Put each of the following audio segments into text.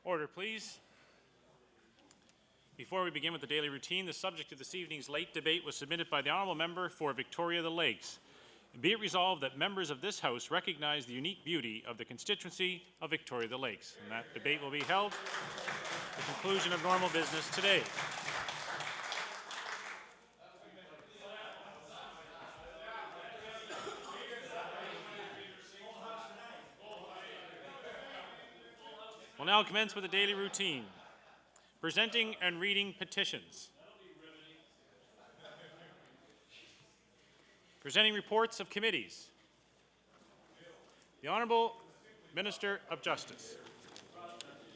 Order, please. Before we begin with the daily routine, the subject of this evening's late debate was submitted by the Honourable Member for Victoria the Lakes. And be it resolved that members of this House recognize the unique beauty of the constituency of Victoria the Lakes, and that debate will be held at the conclusion of normal business today. We'll now commence with the daily routine. Presenting and reading petitions. Presenting reports of committees. The Honourable Minister of Justice.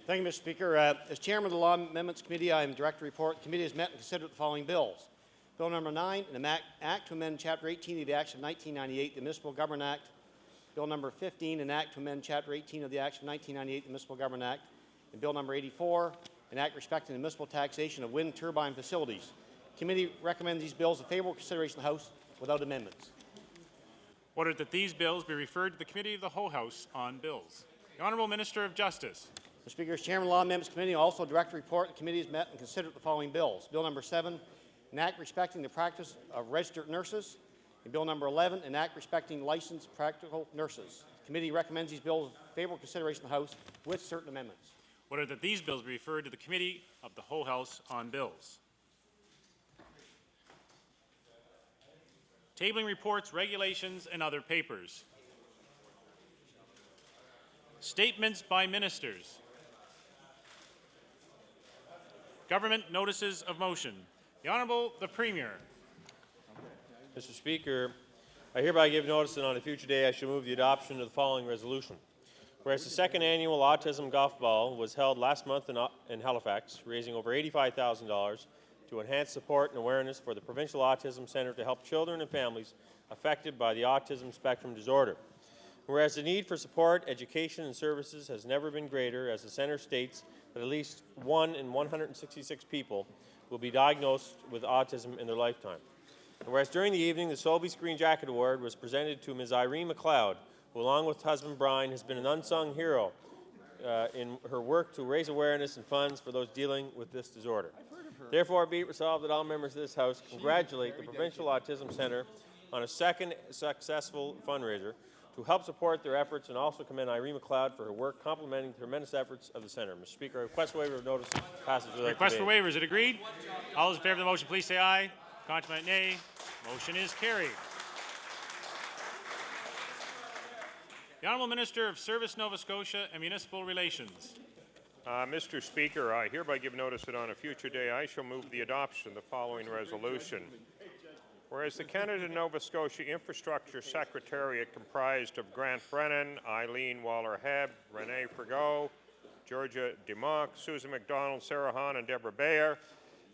Thank you, Mr. Speaker. As Chairman of the Law Amendments Committee, I am direct to report the committee has met and considered the following bills. Bill number 9, an act to amend Chapter 18 of the Acts of 1998, the Municipal Government Act. Bill number 15, an act to amend Chapter 18 of the Acts of 1998, the Municipal Government Act. And Bill number 84, an act respecting the municipal taxation of wind turbine facilities. Committee recommends these bills for favorable consideration of the House without amendments. Ordered that these bills be referred to the Committee of the whole House on Bills. The Honourable Minister of Justice. Mr. Speaker, as Chairman of the Law Amendments Committee, I also direct to report the committee has met and considered the following bills. Bill number 7, an act respecting the practice of registered nurses. And Bill number 11, an act respecting licensed practical nurses. The committee recommends these bills for favorable consideration of the House with certain amendments. Order that these bills be referred to the Committee of the whole House on Bills. Tabling reports, regulations, and other papers. Statements by ministers. Government notices of motion. The Honourable the Premier. Mr. Speaker, I hereby give notice that on a future day I shall move the adoption of the following resolution. Whereas the second annual Autism Golf Ball was held last month in Halifax, raising over $85,000 to enhance support and awareness for the Provincial Autism Centre to help children and families affected by the autism spectrum disorder. Whereas the need for support, education, and services has never been greater, as the Centre states that at least 1 in 166 people will be diagnosed with autism in their lifetime. And whereas during the evening, the Sobeys Green Jacket Award was presented to Ms. Irene McLeod, who along with husband Brian has been an unsung hero in her work to raise awareness and funds for those dealing with this disorder. Therefore, be it resolved that all members of this House congratulate the Provincial Autism Centre on a second successful fundraiser to help support their efforts, and also commend Irene McLeod for her work complementing the tremendous efforts of the Centre. Mr. Speaker, I request waiver of notice passage without Request debate. for waiver. Is it agreed? All those in favour of the motion, please say aye. Contrary, nay. Motion is carried. The Honourable Minister of Service, Nova Scotia and Municipal Relations. Mr. Speaker, I hereby give notice that on a future day I shall move the adoption of the following resolution. Whereas the Canada-Nova Scotia Infrastructure Secretariat, comprised of Grant Brennan, Eileen Waller-Hebb, Renee Frigo, Georgia DeMonk, Susan McDonald, Sarah Hahn, and Deborah Bayer.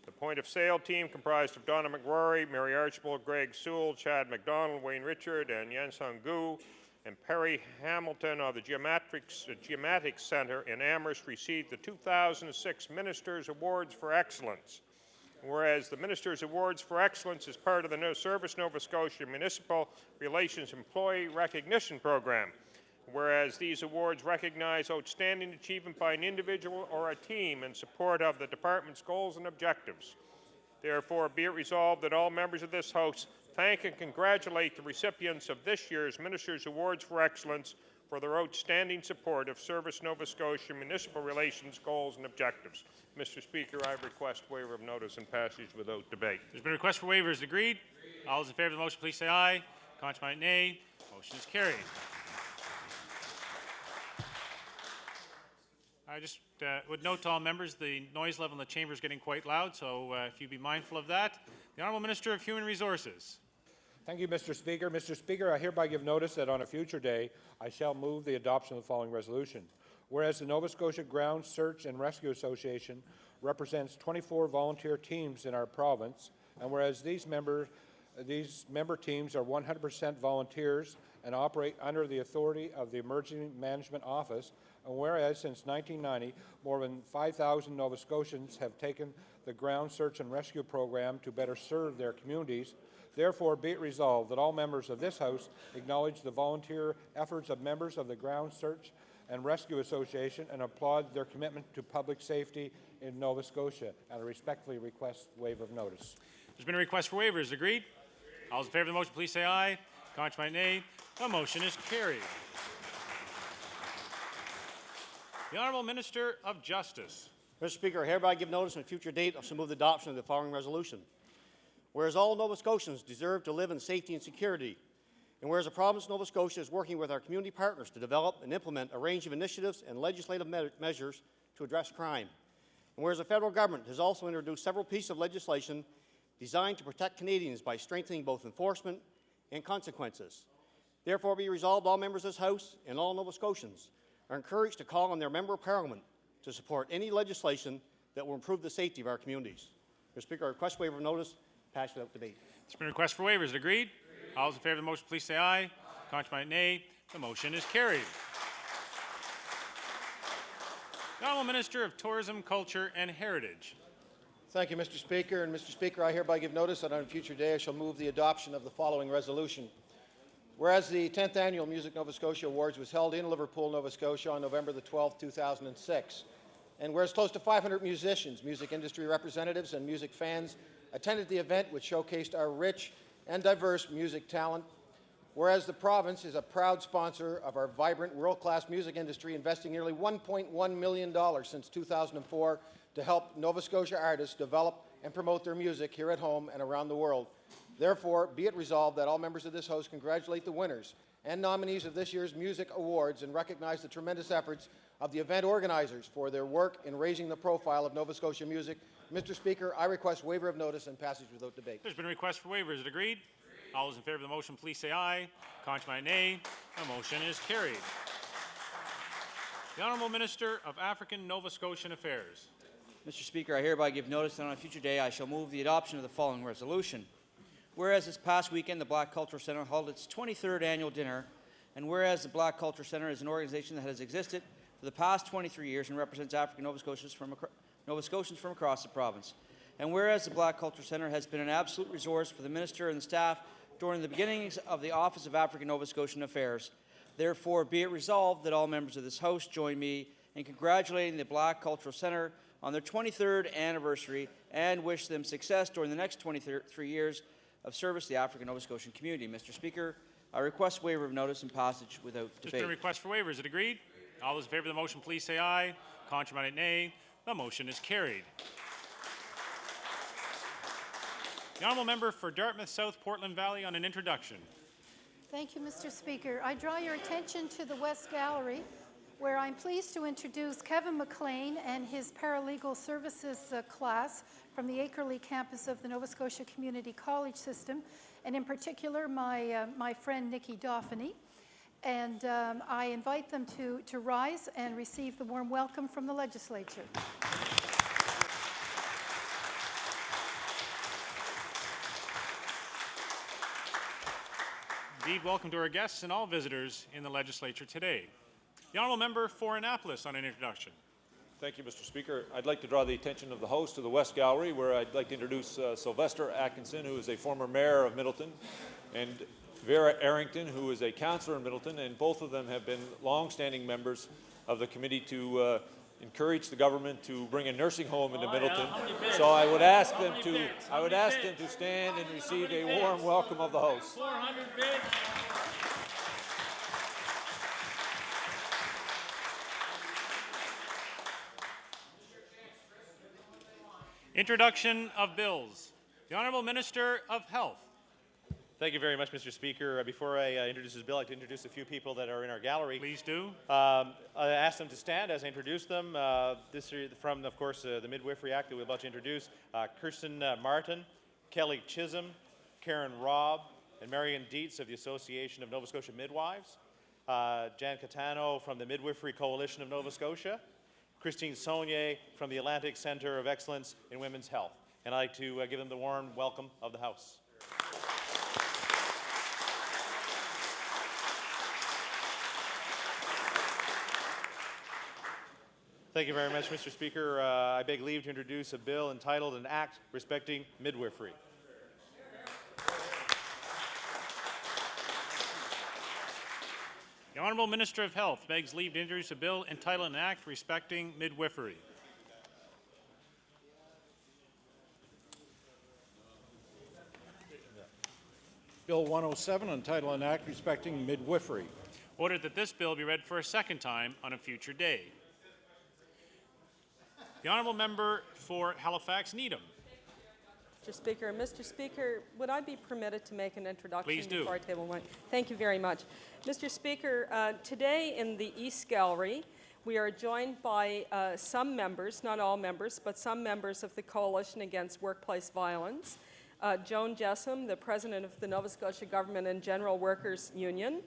The point of sale team, comprised of Donna McRory, Mary Archibald, Greg Sewell, Chad McDonald, Wayne Richard, and Yansung Gu, and Perry Hamilton of the Geomatics Center in Amherst received the 2006 Ministers Awards for Excellence. Whereas the Ministers Awards for Excellence is part of the Service Nova Scotia Municipal Relations Employee Recognition Program. Whereas these awards recognize outstanding achievement by an individual or a team in support of the department's goals and objectives. Therefore, be it resolved that all members of this House thank and congratulate the recipients of this year's Ministers' Awards for Excellence for their outstanding support of Service Nova Scotia municipal relations goals and objectives. Mr. Speaker, I request waiver of notice and passage without debate. There's been a request for waivers. Agreed? All those in favour of the motion, please say aye. Contrary, nay. Motion is carried. I just would note to all members the noise level in the chamber is getting quite loud, so if you'd be mindful of that. The Honourable Minister of Human Resources. Thank you, Mr. Speaker. Mr. Speaker, I hereby give notice that on a future day I shall move the adoption of the following resolution. Whereas the Nova Scotia Ground Search and Rescue Association represents 24 volunteer teams in our province, and whereas these member teams are 100% volunteers and operate under the authority of the Emergency Management Office, and whereas since 1990, more than 5,000 Nova Scotians have taken the Ground Search and Rescue Program to better serve their communities, therefore be it resolved that all members of this House acknowledge the volunteer efforts of members of the Ground Search and Rescue Association and applaud their commitment to public safety in Nova Scotia. And I respectfully request waiver of notice. There's been a request for waivers. Agreed? All those in favor of the motion, please say aye. Contrary, nay. The motion is carried. The Honourable Minister of Justice. Mr. Speaker, I hereby give notice on a future date I shall move the adoption of the following resolution. Whereas all Nova Scotians deserve to live in safety and security, and whereas the province of Nova Scotia is working with our community partners to develop and implement a range of initiatives and legislative measures to address crime, and whereas the federal government has also introduced several pieces of legislation designed to protect Canadians by strengthening both enforcement and consequences. Therefore, be resolved, all members of this House and all Nova Scotians are encouraged to call on their Member of Parliament to support any legislation that will improve the safety of our communities. Mr. Speaker, I request waiver of notice. Passed without debate. There's been a request for waivers. Agreed? All those in favor of the motion, please say aye. Contrary, nay. The motion is carried. The Honourable Minister of Tourism, Culture and Heritage. Thank you, Mr. Speaker. And Mr. Speaker, I hereby give notice that on a future day I shall move the adoption of the following resolution. Whereas the 10th Annual Music Nova Scotia Awards was held in Liverpool, Nova Scotia on November the 12th, 2006. And whereas close to 500 musicians, music industry representatives, and music fans attended the event, which showcased our rich and diverse music talent. Whereas the province is a proud sponsor of our vibrant, world-class music industry, investing nearly $1.1 million since 2004 to help Nova Scotia artists develop and promote their music here at home and around the world. Therefore, be it resolved that all members of this House congratulate the winners and nominees of this year's Music Awards and recognize the tremendous efforts of the event organizers for their work in raising the profile of Nova Scotia music. Mr. Speaker, I request waiver of notice and passage without debate. There's been a request for waivers. Is it agreed? All those in favor of the motion, please say aye. Contrary, nay. The motion is carried. The Honourable Minister of African Nova Scotian Affairs. Mr. Speaker, I hereby give notice that on a future day I shall move the adoption of the following resolution. Whereas this past weekend the Black Culture Centre held its 23rd annual dinner, and whereas the Black Culture Centre is an organization that has existed for the past 23 years and represents African Nova Scotians from across the province, and whereas the Black Culture Centre has been an absolute resource for the Minister and the staff during the beginnings of the Office of African Nova Scotian Affairs, therefore be it resolved that all members of this House join me in congratulating the Black Cultural Centre on their 23rd anniversary and wish them success during the next 23 years of service to the African Nova Scotian community. Mr. Speaker, I request waiver of notice and passage without There's debate. been a request for waivers. Is it agreed? All those in favor of the motion, please say aye. Contrary, nay. The motion is carried. The Honourable Member for Dartmouth South Portland Valley on an introduction. Thank you, Mr. Speaker. I draw your attention to the West Gallery, where I'm pleased to introduce Kevin McLean and his paralegal services class from the Akerley campus of the Nova Scotia Community College System, and in particular my friend Nikki Dauphiny. And I invite them to rise and receive the warm welcome from the legislature. Indeed, welcome to our guests and all visitors in the legislature today. The Honourable Member for Annapolis on an introduction. Thank you, Mr. Speaker. I'd like to draw the attention of the House to the West Gallery, where I'd like to introduce Sylvester Atkinson, who is a former mayor of Middleton, and Vera Arrington, who is a councillor in Middleton, and both of them have been long-standing members of the committee to encourage the government to bring a nursing home into Middleton. So I would ask them to stand and receive a warm welcome of the House. 400 bids. Introduction of bills. The Honourable Minister of Health. Thank you very much, Mr. Speaker. Before I introduce this bill, I'd like to introduce a few people that are in our gallery. Please do. I asked them to stand as I introduce them. This is from, of course, the Midwifery Act that we're about to introduce. Kirsten Martin, Kelly Chisholm, Karen Robb, and Marion Dietz of the Association of Nova Scotia Midwives. Jan Catano from the Midwifery Coalition of Nova Scotia. Christine Saunier from the Atlantic Centre of Excellence in Women's Health. And I'd like to give them the warm welcome of the House. Thank you very much, Mr. Speaker. I beg leave to introduce a bill entitled An Act Respecting Midwifery. The Honourable Minister of Health begs leave to introduce a bill entitled an act respecting midwifery. Bill 107, entitled an act respecting midwifery. Ordered that this bill be read for a second time on a future day. The Honourable Member for Halifax Needham. Mr. Speaker, would I be permitted to make an introduction Please do. before I table one? Thank you very much. Mr. Speaker, today in the East Gallery, we are joined by some members, not all members, but some members of the Coalition Against Workplace Violence. Joan Jessam, the President of the Nova Scotia Government and General Workers Union,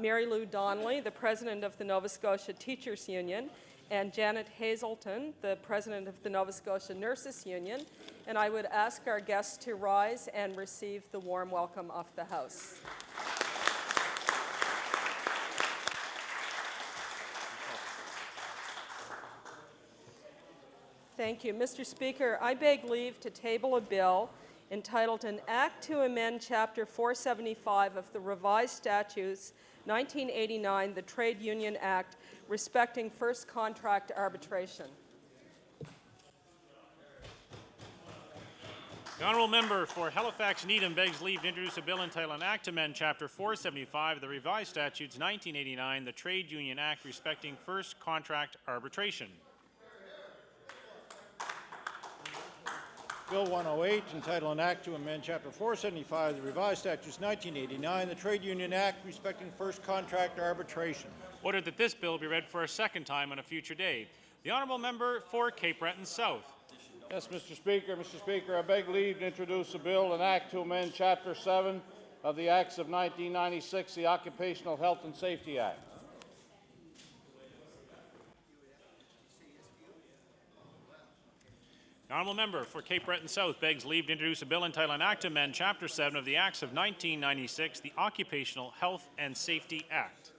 Mary Lou Donnelly, the President of the Nova Scotia Teachers Union, and Janet Hazelton, the President of the Nova Scotia Nurses Union. And I would ask our guests to rise and receive the warm welcome of the House. Thank you. Mr. Speaker, I beg leave to table a bill entitled An Act to Amend Chapter 475 of the Revised Statutes 1989, the Trade Union Act, respecting first contract arbitration. The Honourable Member for Halifax Needham begs leave to introduce a bill entitled an act to amend Chapter 475 of the Revised Statutes 1989, the Trade Union Act, respecting first contract arbitration. Bill 108, entitled an act to amend Chapter 475 of the Revised Statutes 1989, the Trade Union Act, respecting first contract arbitration. Ordered that this bill be read for a second time on a future day. The Honourable Member for Cape Breton South. Yes, Mr. Speaker. Mr. Speaker, I beg leave to introduce a bill, an act to amend Chapter 7 of the Acts of 1996, the Occupational Health and Safety Act. The Honourable Member for Cape Breton South begs leave to introduce a bill entitled an act to amend Chapter 7 of the Acts of 1996, the Occupational Health and Safety Act.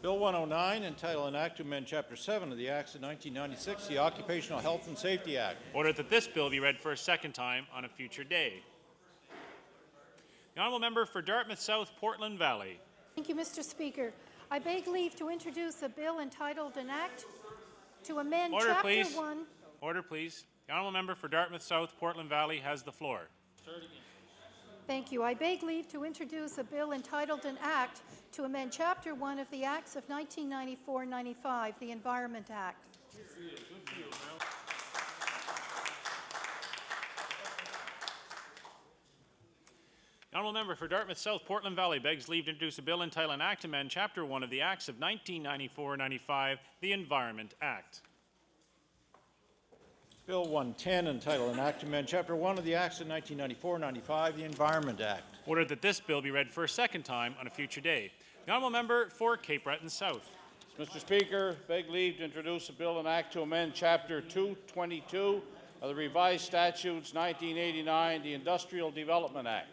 Bill 109, entitled an act to amend Chapter 7 of the Acts of 1996, the Occupational Health and Safety Act. Ordered that this bill be read for a second time on a future day. The Honourable Member for Dartmouth South, Portland Valley. Thank you, Mr. Speaker. I beg leave to introduce a bill entitled an act to amend Order, Chapter please. 1. Order, please. The Honourable Member for Dartmouth South, Portland Valley has the floor. Thank you. I beg leave to introduce a bill entitled an act to amend Chapter 1 of the Acts of 1994-95, the Environment Act. The Honourable Member for Dartmouth South, Portland Valley begs leave to introduce a bill entitled an act to amend Chapter 1 of the Acts of 1994-95, the Environment Act. Bill 110, entitled an act to amend Chapter 1 of the Acts of 1994-95, the Environment Act. Ordered that this bill be read for a second time on a future day. The Honourable Member for Cape Breton South. Mr. Speaker, beg leave to introduce a bill, an act to amend Chapter 222 of the Revised Statutes 1989, the Industrial Development Act.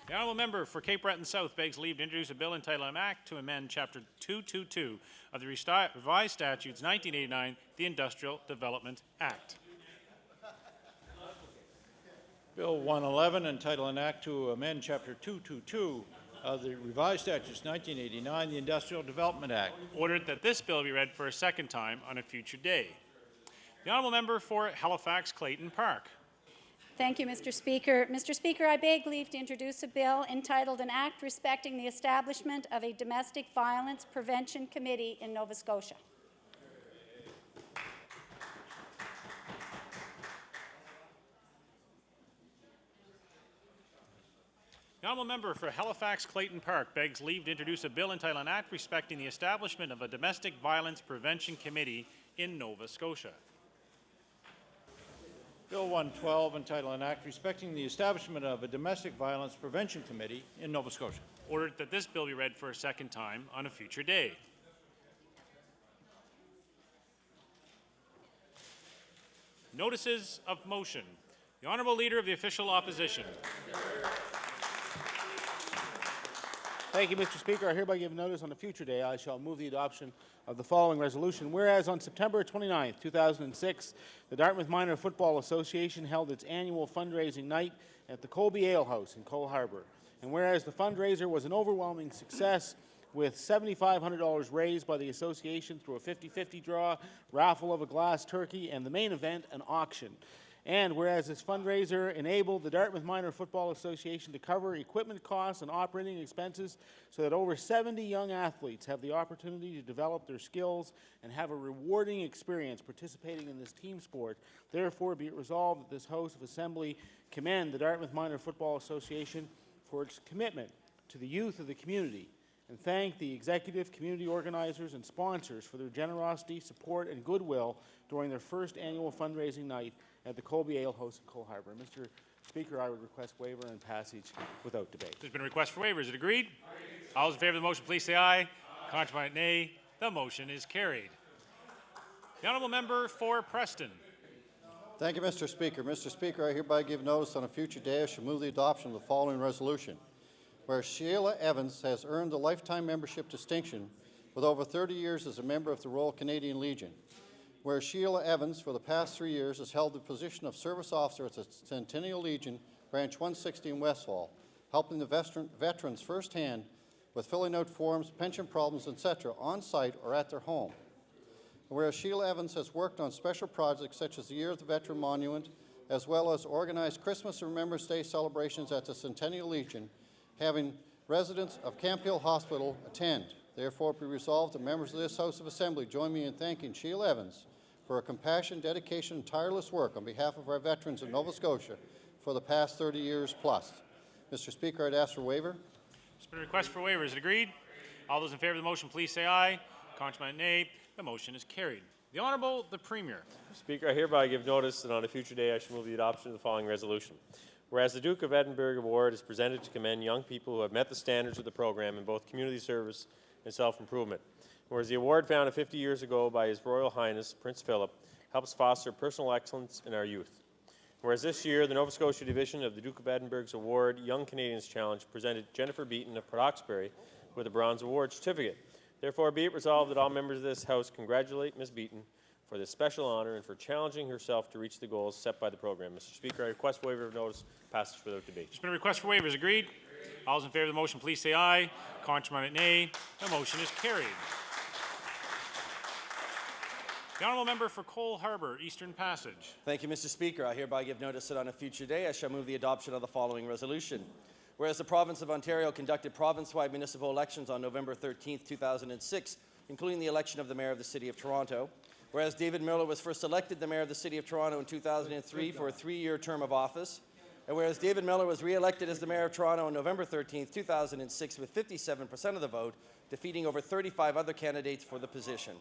The Honourable Member for Cape Breton South begs leave to introduce a bill entitled an act to amend Chapter 222 of the Revised Statutes 1989, the Industrial Development Act. Bill 111, entitled an act to amend Chapter 222 of the Revised Statutes 1989, the Industrial Development Act. Ordered that this bill be read for a second time on a future day. The Honourable Member for Halifax Clayton Park. Thank you, Mr. Speaker. Mr. Speaker, I beg leave to introduce a bill entitled an act respecting the establishment of a domestic violence prevention committee in Nova Scotia. The Honourable Member for Halifax Clayton Park begs leave to introduce a bill entitled an act respecting the establishment of a domestic violence prevention committee in Nova Scotia. Bill 112, entitled an act respecting the establishment of a domestic violence prevention committee in Nova Scotia. Ordered that this bill be read for a second time on a future day. Notices of motion. The Honourable Leader of the Official Opposition. Thank you, Mr. Speaker. I hereby give notice on a future day I shall move the adoption of the following resolution. Whereas on September 29, 2006, the Dartmouth Minor Football Association held its annual fundraising night at the Colby Ale House in Cole Harbour. And whereas the fundraiser was an overwhelming success with $7,500 raised by the association through a 50-50 draw, raffle of a glass turkey, and the main event, an auction. And whereas this fundraiser enabled the Dartmouth Minor Football Association to cover equipment costs and operating expenses so that over 70 young athletes have the opportunity to develop their skills and have a rewarding experience participating in this team sport, therefore be it resolved that this House of Assembly commend the Dartmouth Minor Football Association for its commitment to the youth of the community and thank the executive, community organizers, and sponsors for their generosity, support, and goodwill during their first annual fundraising night at the Colby Ale House in Cole Harbour. Mr. Speaker, I would request waiver and passage without debate. There's been a request for waiver. Is it agreed? All those in favor of the motion, please say aye. Contrary, nay. The motion is carried. The honourable member for Preston. Thank you, Mr. Speaker. Mr. Speaker, I hereby give notice on a future day I shall move the adoption of the following resolution. Where Sheila Evans has earned a lifetime membership distinction with over 30 years as a member of the Royal Canadian Legion. Where Sheila Evans, for the past 3 years, has held the position of Service Officer at the Centennial Legion, Branch 160 in Westfall, helping the veterans firsthand with filling out forms, pension problems, etc., on site or at their home. And whereas Sheila Evans has worked on special projects such as the Year of the Veteran Monument, as well as organized Christmas and Remembrance Day celebrations at the Centennial Legion, having residents of Camp Hill Hospital attend. Therefore, be resolved that members of this House of Assembly join me in thanking Sheila Evans for her compassion, dedication, and tireless work on behalf of our veterans in Nova Scotia for the past 30 years plus. Mr. Speaker, I'd ask for waiver. There's been a request for waiver. Is it agreed? All those in favor of the motion, please say aye. Contrary, nay. The motion is carried. The Honourable the Premier. Speaker, I hereby give notice that on a future day I shall move the adoption of the following resolution. Whereas the Duke of Edinburgh Award is presented to commend young people who have met the standards of the program in both community service and self-improvement. Whereas the award founded 50 years ago by His Royal Highness Prince Philip helps foster personal excellence in our youth. Whereas this year, the Nova Scotia division of the Duke of Edinburgh's Award Young Canadians Challenge presented Jennifer Beaton of Port Hawkesbury with a Bronze Award certificate. Therefore, be it resolved that all members of this House congratulate Ms. Beaton for this special honor and for challenging herself to reach the goals set by the program. Mr. Speaker, I request waiver of notice, passage without debate. There's been a request for waivers. Agreed? All those in favor of the motion, please say aye. Contrary, nay. The motion is carried. The honourable member for Cole Harbour, Eastern Passage. Thank you, Mr. Speaker. I hereby give notice that on a future day I shall move the adoption of the following resolution. Whereas the province of Ontario conducted province-wide municipal elections on November 13, 2006, including the election of the Mayor of the City of Toronto. Whereas David Miller was first elected the Mayor of the City of Toronto in 2003 for a 3-year term of office. And whereas David Miller was re-elected as the Mayor of Toronto on November 13, 2006 with 57% of the vote, defeating over 35 other candidates for the position.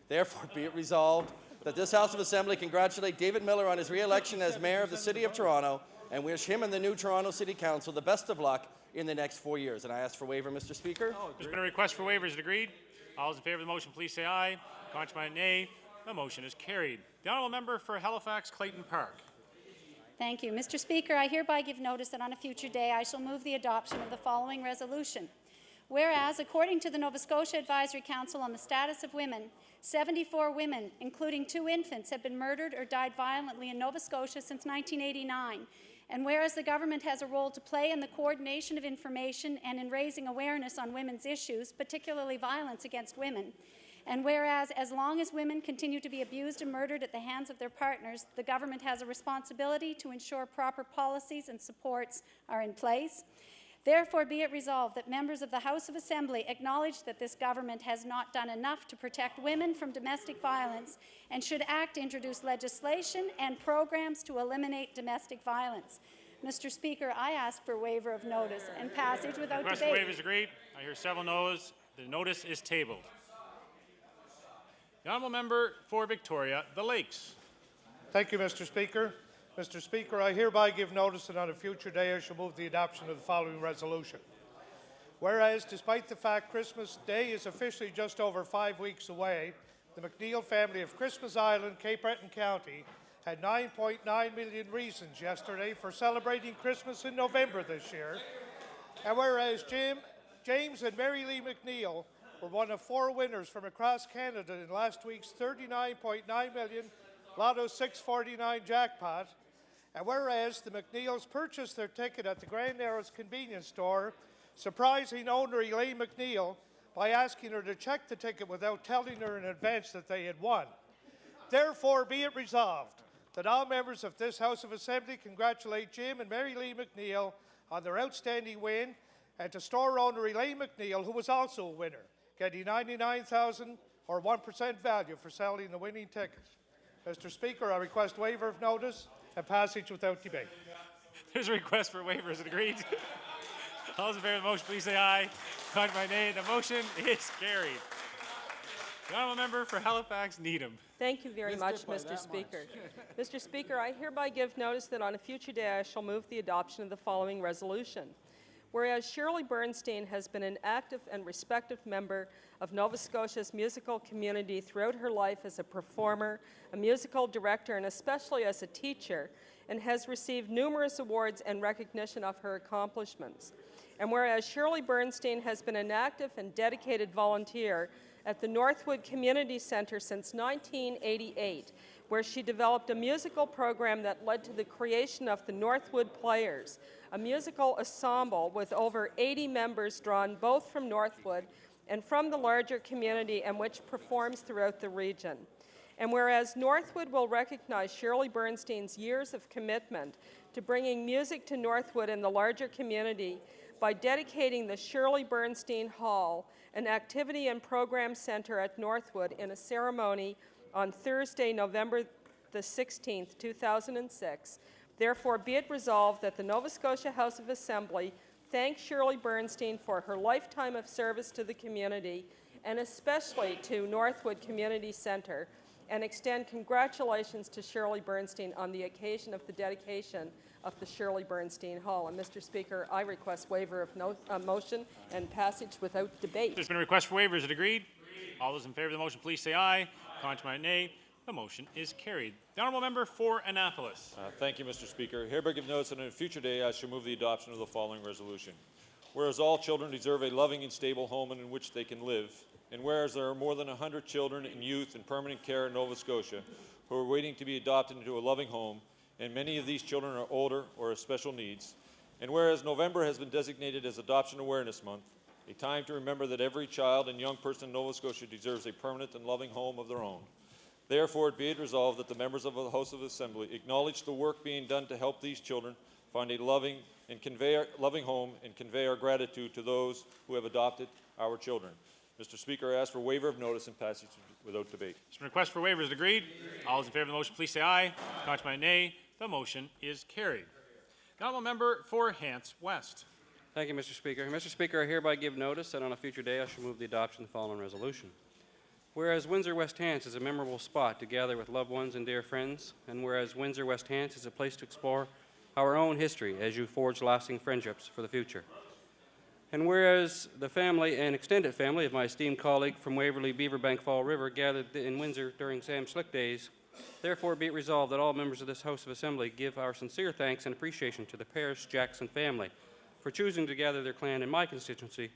Therefore, be it resolved that this House of Assembly congratulate David Miller on his re-election as Mayor of the City of Toronto and wish him and the new Toronto City Council the best of luck in the next 4 years. And I ask for waiver, Mr. Speaker. There's been a request for waivers. Is it agreed? All those in favor of the motion, please say aye. Contrary, nay. The motion is carried. The honourable member for Halifax Clayton Park. Thank you. Mr. Speaker, I hereby give notice that on a future day I shall move the adoption of the following resolution. Whereas, according to the Nova Scotia Advisory Council on the Status of Women, 74 women, including 2 infants, have been murdered or died violently in Nova Scotia since 1989. And whereas the government has a role to play in the coordination of information and in raising awareness on women's issues, particularly violence against women, and whereas as long as women continue to be abused and murdered at the hands of their partners, the government has a responsibility to ensure proper policies and supports are in place. Therefore, be it resolved that members of the House of Assembly acknowledge that this government has not done enough to protect women from domestic violence and should act to introduce legislation and programs to eliminate domestic violence. Mr. Speaker, I ask for waiver of notice and passage without Request debate. for waivers agreed. I hear several noes. The notice is tabled. The honourable member for Victoria, the Lakes. Thank you, Mr. Speaker. Mr. Speaker, I hereby give notice that on a future day I shall move the adoption of the following resolution. Whereas, despite the fact Christmas Day is officially just over 5 weeks away, the McNeil family of Christmas Island, Cape Breton County, had 9.9 million reasons yesterday for celebrating Christmas in November this year. And whereas Jim James and Mary Lee McNeil were one of 4 winners from across Canada in last week's $39.9 million Lotto 649 jackpot. And whereas the McNeils purchased their ticket at the Grand Narrows convenience store, surprising owner Elaine McNeil by asking her to check the ticket without telling her in advance that they had won. Therefore, be it resolved that all members of this House of Assembly congratulate Jim and Mary Lee McNeil on their outstanding win, and to store owner Elaine McNeil, who was also a winner, getting $99,000 or 1% value for selling the winning ticket. Mr. Speaker, I request waiver of notice and passage without debate. There's a request for waivers. Agreed. All those in favor of the motion, please say aye. Contrary by nay. The motion is carried. The honourable member for Halifax Needham. Thank you very much, Mr. Speaker. Mr. Speaker, I hereby give notice that on a future day I shall move the adoption of the following resolution. Whereas Shirley Bernstein has been an active and respected member of Nova Scotia's musical community throughout her life as a performer, a musical director, and especially as a teacher, and has received numerous awards and recognition of her accomplishments. And whereas Shirley Bernstein has been an active and dedicated volunteer at the Northwood Community Centre since 1988, where she developed a musical program that led to the creation of the Northwood Players, a musical ensemble with over 80 members drawn both from Northwood and from the larger community, and which performs throughout the region. And whereas Northwood will recognize Shirley Bernstein's years of commitment to bringing music to Northwood and the larger community by dedicating the Shirley Bernstein Hall, an activity and program center at Northwood, in a ceremony on Thursday, November the 16th, 2006. Therefore, be it resolved that the Nova Scotia House of Assembly thank Shirley Bernstein for her lifetime of service to the community, and especially to Northwood Community Centre, and extend congratulations to Shirley Bernstein on the occasion of the dedication of the Shirley Bernstein Hall. And Mr. Speaker, I request waiver of motion and passage without debate. There's been a request for waivers. Is it agreed? All those in favor of the motion, please say aye. Contrary by nay. The motion is carried. The honourable member for Annapolis. Thank you, Mr. Speaker. Hereby give notice that on a future day I shall move the adoption of the following resolution. Whereas all children deserve a loving and stable home in which they can live, and whereas there are more than 100 children and youth in permanent care in Nova Scotia who are waiting to be adopted into a loving home, and many of these children are older or have special needs, and whereas November has been designated as Adoption Awareness Month, a time to remember that every child and young person in Nova Scotia deserves a permanent and loving home of their own. Therefore, be it resolved that the members of the House of Assembly acknowledge the work being done to help these children find a loving home and convey our gratitude to those who have adopted our children. Mr. Speaker, I ask for waiver of notice and passage without debate. There's been a request for waivers. Is it agreed? All those in favor of the motion, please say aye. Contrary by nay. The motion is carried. The honourable member for Hants West. Thank you, Mr. Speaker. Mr. Speaker, I hereby give notice that on a future day I shall move the adoption of the following resolution. Whereas Windsor West Hants is a memorable spot to gather with loved ones and dear friends, and whereas Windsor West Hants is a place to explore our own history as you forge lasting friendships for the future. And whereas the family and extended family of my esteemed colleague from Waverley Beaverbank Fall River gathered in Windsor during Sam Slick days, therefore be it resolved that all members of this House of Assembly give our sincere thanks and appreciation to the Parrish Jackson family for choosing to gather their clan in my constituency,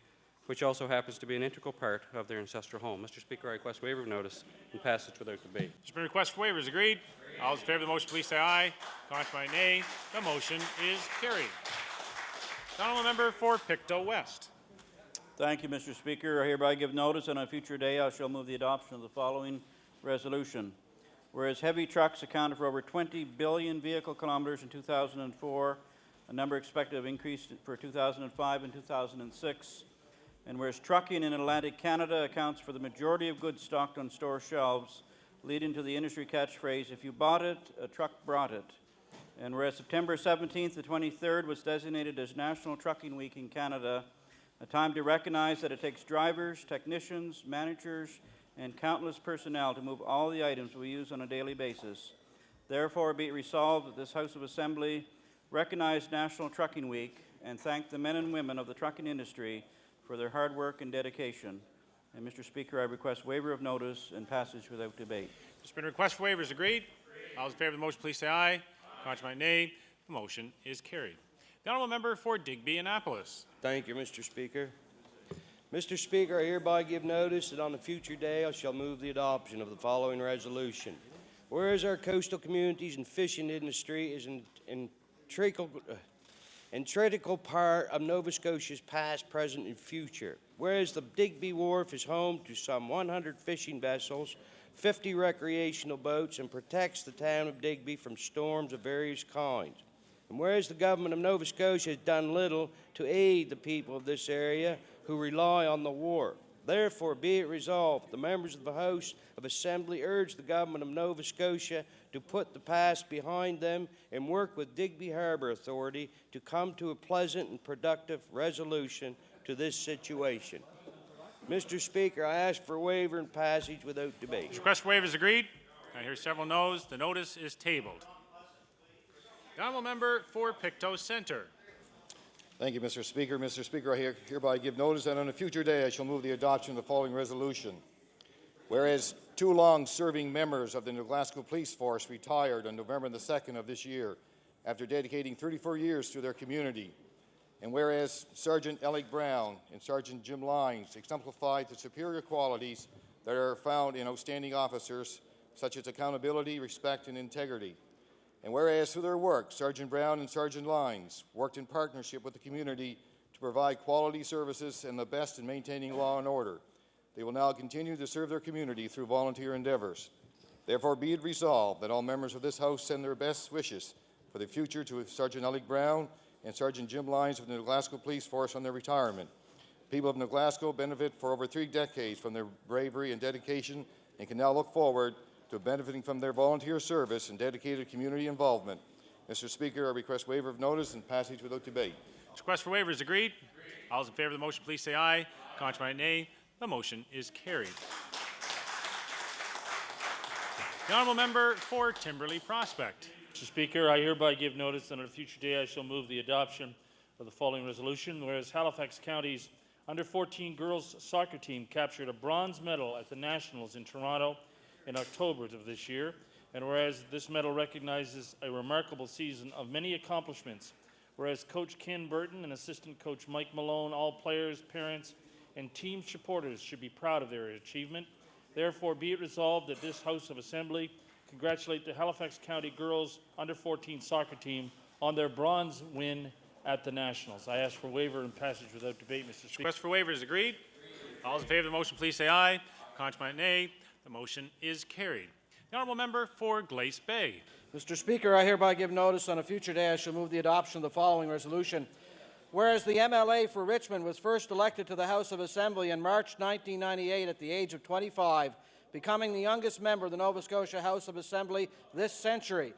which also happens to be an integral part of their ancestral home. Mr. Speaker, I request waiver of notice and passage without debate. There's been a request for waivers. Agreed? All those in favor of the motion, please say aye. Contrary by nay. The motion is carried. The honourable member for Pictou West. Thank you, Mr. Speaker. I hereby give notice, and on a future day I shall move the adoption of the following resolution. Whereas heavy trucks accounted for over 20 billion vehicle kilometers in 2004, a number expected to have increased for 2005 and 2006, and whereas trucking in Atlantic Canada accounts for the majority of goods stocked on store shelves, leading to the industry catchphrase, if you bought it, a truck brought it. And whereas September 17th to 23rd was designated as National Trucking Week in Canada, a time to recognize that it takes drivers, technicians, managers, and countless personnel to move all the items we use on a daily basis. Therefore, be it resolved that this House of Assembly recognize National Trucking Week and thank the men and women of the trucking industry for their hard work and dedication. And Mr. Speaker, I request waiver of notice and passage without debate. There's been a request for waivers. Agreed? All those in favor of the motion, please say aye. Contrary by nay. The motion is carried. The honourable member for Digby Annapolis. Thank you, Mr. Speaker. Mr. Speaker, I hereby give notice that on a future day I shall move the adoption of the following resolution. Whereas our coastal communities and fishing industry is an integral part of Nova Scotia's past, present, and future. Whereas the Digby Wharf is home to some 100 fishing vessels, 50 recreational boats, and protects the town of Digby from storms of various kinds. And whereas the government of Nova Scotia has done little to aid the people of this area who rely on the wharf. Therefore, be it resolved, the members of the House of Assembly urge the government of Nova Scotia to put the past behind them and work with Digby Harbour Authority to come to a pleasant and productive resolution to this situation. Mr. Speaker, I ask for waiver and passage without debate. Request for waiver is agreed. I hear several noes. The notice is tabled. The honourable member for Pictou Centre. Thank you, Mr. Speaker. Mr. Speaker, I hereby give notice that on a future day I shall move the adoption of the following resolution. Whereas two long-serving members of the New Glasgow Police Force retired on November the 2nd of this year after dedicating 34 years to their community. And whereas Sergeant Alec Brown and Sergeant Jim Lyons exemplified the superior qualities that are found in outstanding officers, such as accountability, respect, and integrity. And whereas through their work, Sergeant Brown and Sergeant Lyons worked in partnership with the community to provide quality services and the best in maintaining law and order. They will now continue to serve their community through volunteer endeavors. Therefore, be it resolved that all members of this House send their best wishes for the future to Sergeant Alec Brown and Sergeant Jim Lyons of the New Glasgow Police Force on their retirement. People of New Glasgow benefit for over 3 decades from their bravery and dedication and can now look forward to benefiting from their volunteer service and dedicated community involvement. Mr. Speaker, I request waiver of notice and passage without debate. Request for waiver is agreed. All those in favour of the motion, please say aye. Contrary, nay. The motion is carried. The honourable member for Timberley Prospect. Mr. Speaker, I hereby give notice that on a future day I shall move the adoption of the following resolution. Whereas Halifax County's under-14 girls soccer team captured a bronze medal at the Nationals in Toronto in October of this year, and whereas this medal recognizes a remarkable season of many accomplishments, whereas Coach Ken Burton and Assistant Coach Mike Malone, all players, parents, and team supporters should be proud of their achievement. Therefore, be it resolved that this House of Assembly congratulate the Halifax County girls under-14 soccer team on their bronze win at the Nationals. I ask for waiver and passage without debate, Mr. Speaker. Request for waiver is agreed. All those in favour of the motion, please say aye. Contrary, nay. The motion is carried. The honourable member for Glace Bay. Mr. Speaker, I hereby give notice on a future day I shall move the adoption of the following resolution. Whereas the MLA for Richmond was first elected to the House of Assembly in March 1998 at the age of 25, becoming the youngest member of the Nova Scotia House of Assembly this century.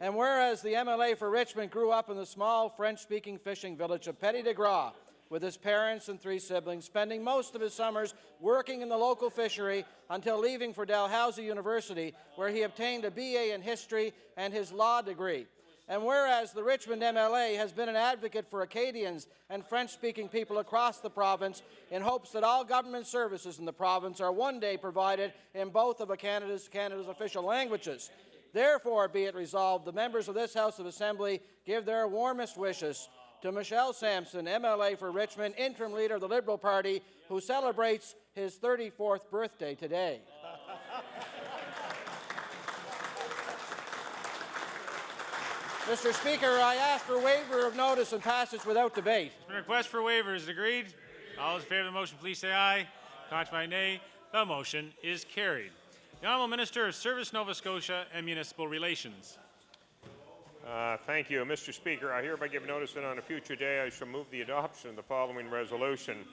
And whereas the MLA for Richmond grew up in the small French-speaking fishing village of Petit de Gras with his parents and 3 siblings, spending most of his summers working in the local fishery until leaving for Dalhousie University, where he obtained a BA in History and his law degree. And whereas the Richmond MLA has been an advocate for Acadians and French-speaking people across the province in hopes that all government services in the province are one day provided in both of Canada's official languages. Therefore, be it resolved, the members of this House of Assembly give their warmest wishes to Michelle Sampson, MLA for Richmond, interim leader of the Liberal Party, who celebrates his 34th birthday today. Mr. Speaker, I ask for waiver of notice and passage without debate. The request for waiver is agreed. All those in favour of the motion, please say aye. Contrary, nay. The motion is carried. The Honourable Minister of Service, Nova Scotia and Municipal Relations. Thank you, Mr. Speaker. I hereby give notice that on a future day I shall move the adoption of the following resolution.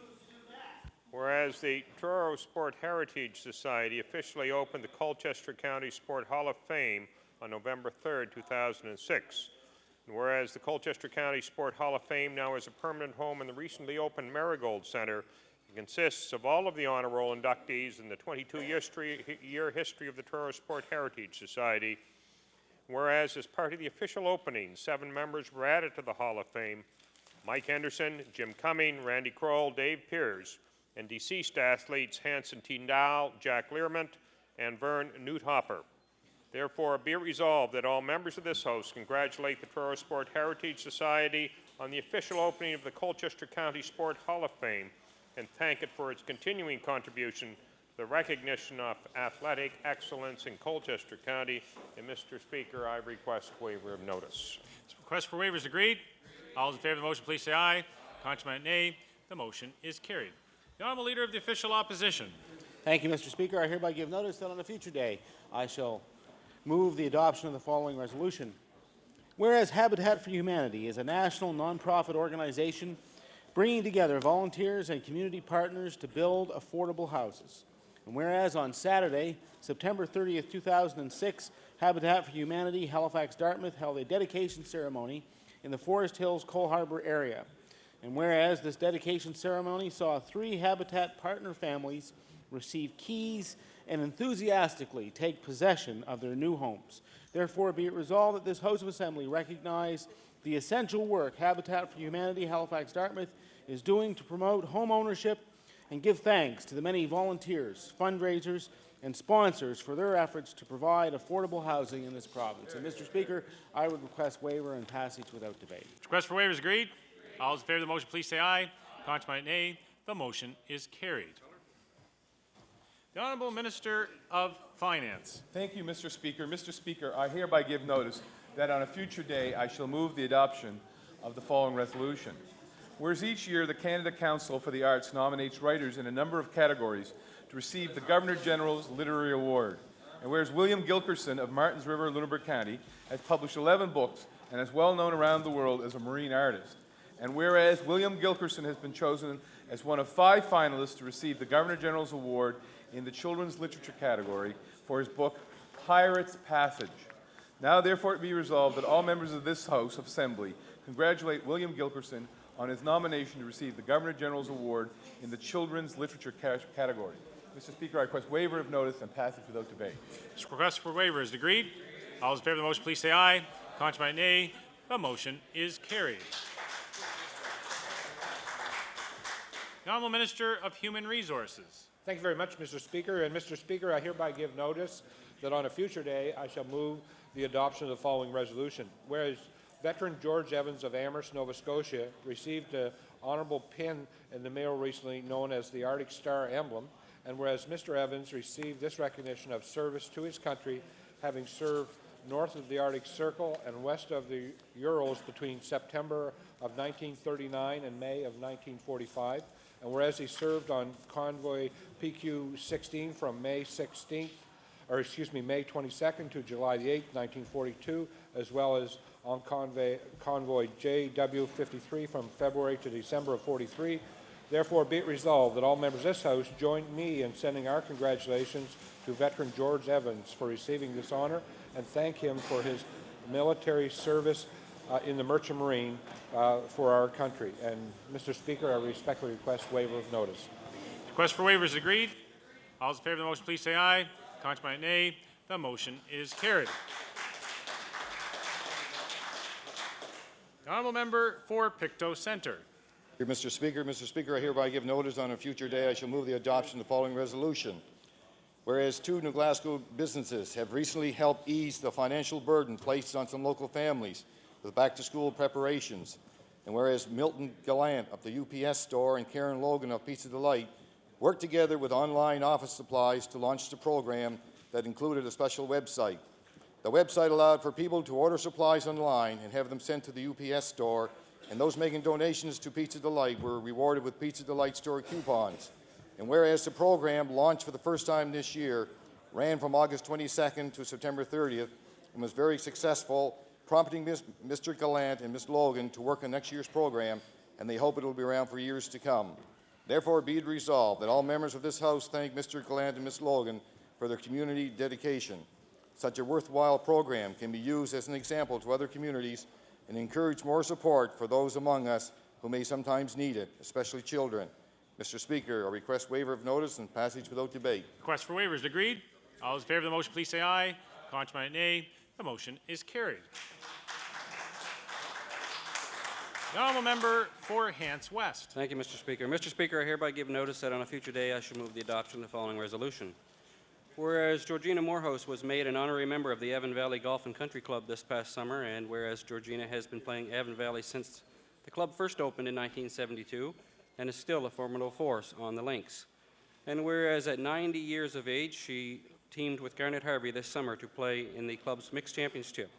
Whereas the Truro Sport Heritage Society officially opened the Colchester County Sport Hall of Fame on November 3rd, 2006. And whereas the Colchester County Sport Hall of Fame now has a permanent home in the recently opened Marigold Centre, it consists of all of the honor roll inductees in the 22-year history of the Truro Sport Heritage Society. Whereas as part of the official opening, 7 members were added to the Hall of Fame: Mike Henderson, Jim Cumming, Randy Kroll, Dave Pears, and deceased athletes Hanson Tyndall, Jack Learmont, and Vern Newthopper. Therefore, be it resolved that all members of this House congratulate the Truro Sport Heritage Society on the official opening of the Colchester County Sport Hall of Fame and thank it for its continuing contribution to the recognition of athletic excellence in Colchester County. And Mr. Speaker, I request waiver of notice. This request for waiver is agreed. All those in favor of the motion, please say aye. Contrary, nay. The motion is carried. The Honourable Leader of the Official Opposition. Thank you, Mr. Speaker. I hereby give notice that on a future day I shall move the adoption of the following resolution. Whereas Habitat for Humanity is a national nonprofit organization bringing together volunteers and community partners to build affordable houses. And whereas on Saturday, September 30th, 2006, Habitat for Humanity Halifax Dartmouth held a dedication ceremony in the Forest Hills Coal Harbour area. And whereas this dedication ceremony saw 3 Habitat partner families receive keys and enthusiastically take possession of their new homes. Therefore, be it resolved that this House of Assembly recognize the essential work Habitat for Humanity Halifax Dartmouth is doing to promote home ownership and give thanks to the many volunteers, fundraisers, and sponsors for their efforts to provide affordable housing in this province. And Mr. Speaker, I would request waiver and passage without debate. Request for waiver is agreed. All those in favor of the motion, please say aye. Contrary, nay. The motion is carried. The Honourable Minister of Finance. Thank you, Mr. Speaker. Mr. Speaker, I hereby give notice that on a future day I shall move the adoption of the following resolution. Whereas each year the Canada Council for the Arts nominates writers in a number of categories to receive the Governor-General's Literary Award. And whereas William Gilkerson of Martins River, Lunenburg County, has published 11 books and is well known around the world as a marine artist. And whereas William Gilkerson has been chosen as one of 5 finalists to receive the Governor-General's Award in the Children's Literature category for his book, Pirate's Passage. Now therefore it be resolved that all members of this House of Assembly congratulate William Gilkerson on his nomination to receive the Governor-General's Award in the Children's Literature category. Mr. Speaker, I request waiver of notice and passage without debate. This request for waiver is agreed. All those in favor of the motion, please say aye. Contrary, nay. The motion is carried. The Honourable Minister of Human Resources. Thank you very much, Mr. Speaker. And Mr. Speaker, I hereby give notice that on a future day I shall move the adoption of the following resolution. Whereas veteran George Evans of Amherst, Nova Scotia, received an honourable pin in the mail recently known as the Arctic Star emblem, and whereas Mr. Evans received this recognition of service to his country, having served north of the Arctic Circle and west of the Urals between September of 1939 and May of 1945, and whereas he served on convoy PQ-16 from May 22nd to July the 8th, 1942, as well as on convoy JW-53 from February to December of 43. Therefore, be it resolved that all members of this House join me in sending our congratulations to veteran George Evans for receiving this honour and thank him for his military service in the Merchant Marine for our country. And, Mr. Speaker, I respectfully request waiver of notice. Request for waiver is agreed. All those in favor of the motion, please say aye. Contrary, nay. The motion is carried. The Honourable Member for Pictou Centre. Mr. Speaker, I hereby give notice on a future day I shall move the adoption of the following resolution. Whereas 2 New Glasgow businesses have recently helped ease the financial burden placed on some local families with back-to-school preparations, and whereas Milton Gallant of the UPS store and Karen Logan of Pizza Delight worked together with Online Office Supplies to launch the program that included a special website. The website allowed for people to order supplies online and have them sent to the UPS store, and those making donations to Pizza Delight were rewarded with Pizza Delight store coupons. And whereas the program, launched for the first time this year, ran from August 22nd to September 30th and was very successful, prompting Mr. Gallant and Ms. Logan to work on next year's program, and they hope it will be around for years to come. Therefore, be it resolved that all members of this House thank Mr. Gallant and Ms. Logan for their community dedication. Such a worthwhile program can be used as an example to other communities and encourage more support for those among us who may sometimes need it, especially children. Mr. Speaker, I request waiver of notice and passage without debate. Request for waiver is agreed. All those in favor of the motion, please say aye. Contrary, nay. The motion is carried. The Honourable Member for Hants West. Thank you, Mr. Speaker. Mr. Speaker, I hereby give notice that on a future day I shall move the adoption of the following resolution. Whereas Georgina Morehouse was made an honorary member of the Avon Valley Golf and Country Club this past summer, and whereas Georgina has been playing Avon Valley since the club first opened in 1972, and is still a formidable force on the links. And whereas at 90 years of age, she teamed with Garnet Harvey this summer to play in the club's mixed championship,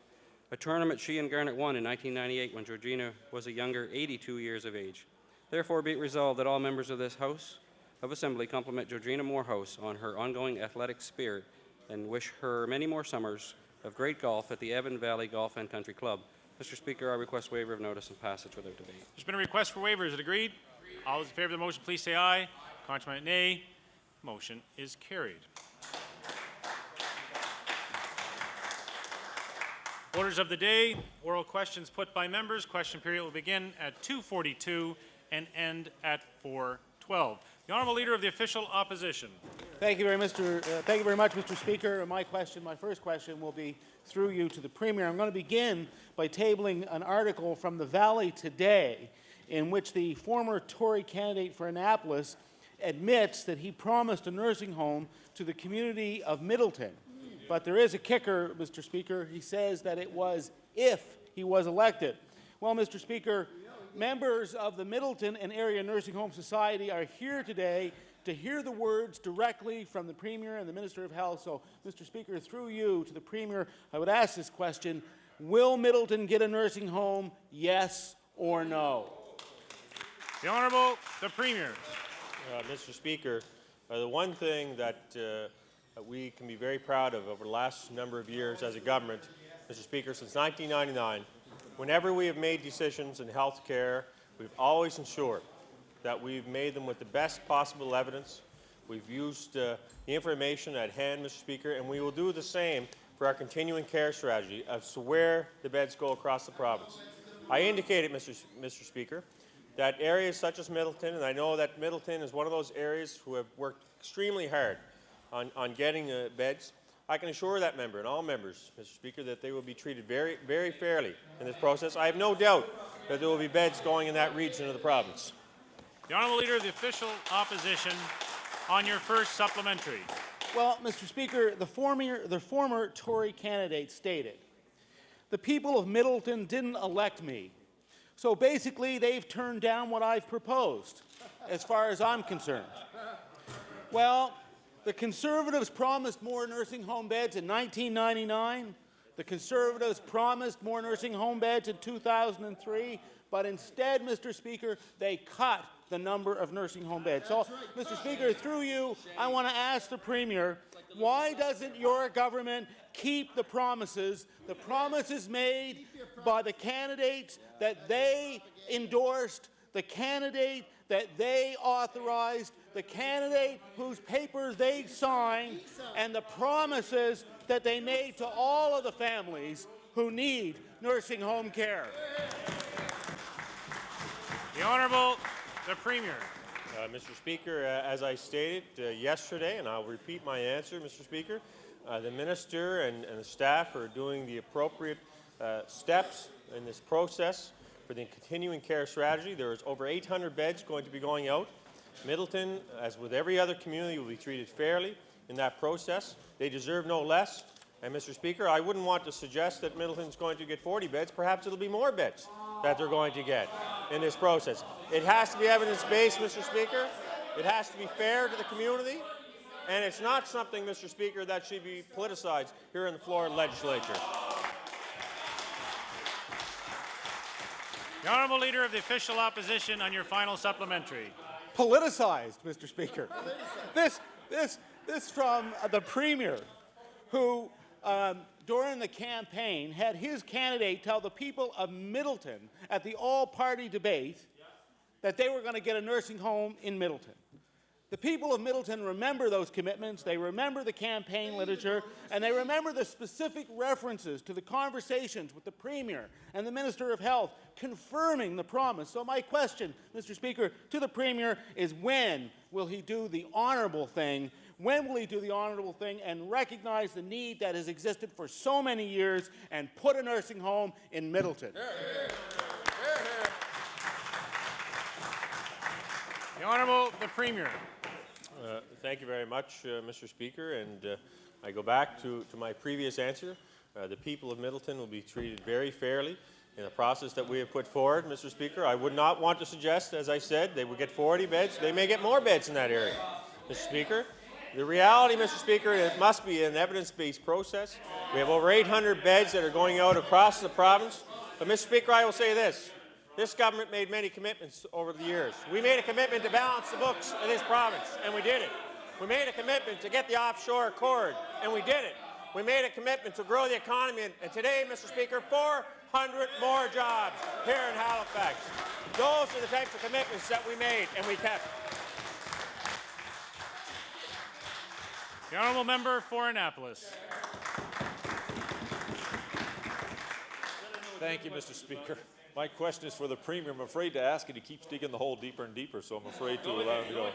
a tournament she and Garnet won in 1998 when Georgina was a younger 82 years of age. Therefore, be it resolved that all members of this House of Assembly compliment Georgina Morehouse on her ongoing athletic spirit and wish her many more summers of great golf at the Evan Valley Golf and Country Club. Mr. Speaker, I request waiver of notice and passage without debate. There's been a request for waiver. Is it agreed? All those in favor of the motion, please say aye. Contrary, nay. Motion is carried. Orders of the day, oral questions put by members. Question period will begin at 2:42 and end at 4:12. The Honourable Leader of the Official Opposition. Thank you very much, Mr. Speaker. My first question will be through you to the Premier. I'm going to begin by tabling an article from the Valley Today in which the former Tory candidate for Annapolis admits that he promised a nursing home to the community of Middleton. But there is a kicker, Mr. Speaker. He says that it was if he was elected. Well, Mr. Speaker, members of the Middleton and Area Nursing Home Society are here today to hear the words directly from the Premier and the Minister of Health. So, Mr. Speaker, through you to the Premier, I would ask this question: will Middleton get a nursing home, yes or no? The Honourable the Premier. Mr. Speaker, the one thing that we can be very proud of over the last number of years as a government, Mr. Speaker, since 1999, whenever we have made decisions in health care, we've always ensured that we've made them with the best possible evidence. We've used the information at hand, Mr. Speaker, and we will do the same for our continuing care strategy as to where the beds go across the province. I indicated, Mr. Speaker, that areas such as Middleton, and I know that Middleton is one of those areas who have worked extremely hard on getting beds, I can assure that member and all members, Mr. Speaker, that they will be treated very, very fairly in this process. I have no doubt that there will be beds going in that region of the province. The Honourable Leader of the Official Opposition on your first supplementary. Well, Mr. Speaker, the former Tory candidate stated, the people of Middleton didn't elect me, so basically they've turned down what I've proposed, as far as I'm concerned. Well, the Conservatives promised more nursing home beds in 1999. The Conservatives promised more nursing home beds in 2003, but instead, Mr. Speaker, they cut the number of nursing home beds. So, Mr. Speaker, through you, I want to ask the Premier, why doesn't your government keep the promises made by the candidates that they endorsed, the candidate that they authorized, the candidate whose papers they signed, and the promises that they made to all of the families who need nursing home care? The Honourable the Premier. Mr. Speaker, as I stated yesterday, and I'll repeat my answer, Mr. Speaker, the Minister and the staff are doing the appropriate steps in this process for the continuing care strategy. There is over 800 beds going to be going out. Middleton, as with every other community, will be treated fairly in that process. They deserve no less. And, Mr. Speaker, I wouldn't want to suggest that Middleton's going to get 40 beds. Perhaps it'll be more beds that they're going to get in this process. It has to be evidence-based, Mr. Speaker. It has to be fair to the community. And it's not something, Mr. Speaker, that should be politicized here in the Florida Legislature. The Honourable Leader of the Official Opposition on your final supplementary. Politicized, Mr. Speaker. This from the Premier, who during the campaign had his candidate tell the people of Middleton at the all-party debate that they were going to get a nursing home in Middleton. The people of Middleton remember those commitments, they remember the campaign literature, and they remember the specific references to the conversations with the Premier and the Minister of Health confirming the promise. So my question, Mr. Speaker, to the Premier is, when will he do the honourable thing? When will he do the honourable thing and recognize the need that has existed for so many years and put a nursing home in Middleton? The Honourable the Premier. Thank you very much, Mr. Speaker, and I go back to my previous answer. The people of Middleton will be treated very fairly In the process that we have put forward, Mr. Speaker, I would not want to suggest, as I said, they would get 40 beds. They may get more beds in that area, Mr. Speaker. The reality, Mr. Speaker, it must be an evidence-based process. We have over 800 beds that are going out across the province. But, Mr. Speaker, I will say this. This government made many commitments over the years. We made a commitment to balance the books in this province, and we did it. We made a commitment to get the offshore accord, and we did it. We made a commitment to grow the economy, and today, Mr. Speaker, 400 more jobs here in Halifax. Those are the types of commitments that we made, and we kept. The honourable member for Annapolis. Thank you, Mr. Speaker. My question is for the Premier. I'm afraid to ask it. He keeps digging the hole deeper and deeper, so I'm afraid to allow him to go.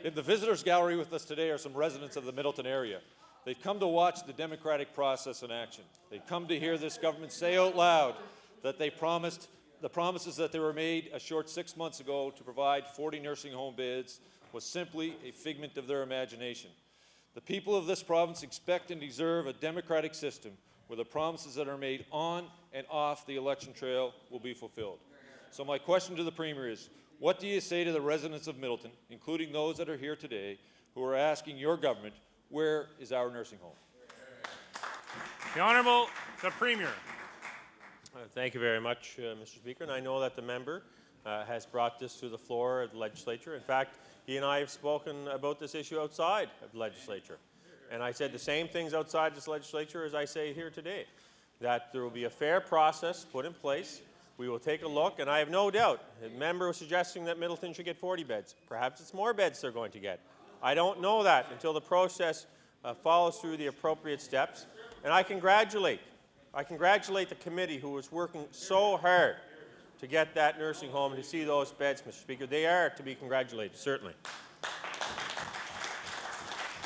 In the visitors gallery with us today are some residents of the Middleton area. They've come to watch the democratic process in action. They've come to hear this government say out loud that the promises that they were made a short 6 months ago to provide 40 nursing home beds was simply a figment of their imagination. The people of this province expect and deserve a democratic system where the promises that are made on and off the election trail will be fulfilled. So my question to the Premier is, what do you say to the residents of Middleton, including those that are here today, who are asking your government, where is our nursing home? The Honourable the Premier. Thank you very much, Mr. Speaker. And I know that the member has brought this to the floor of the legislature. In fact, he and I have spoken about this issue outside of the legislature. And I said the same things outside this legislature as I say here today, that there will be a fair process put in place. We will take a look, and I have no doubt the member was suggesting that Middleton should get 40 beds. Perhaps it's more beds they're going to get. I don't know that until the process follows through the appropriate steps. And I congratulate the committee who was working so hard to get that nursing home and to see those beds, Mr. Speaker. They are to be congratulated, certainly.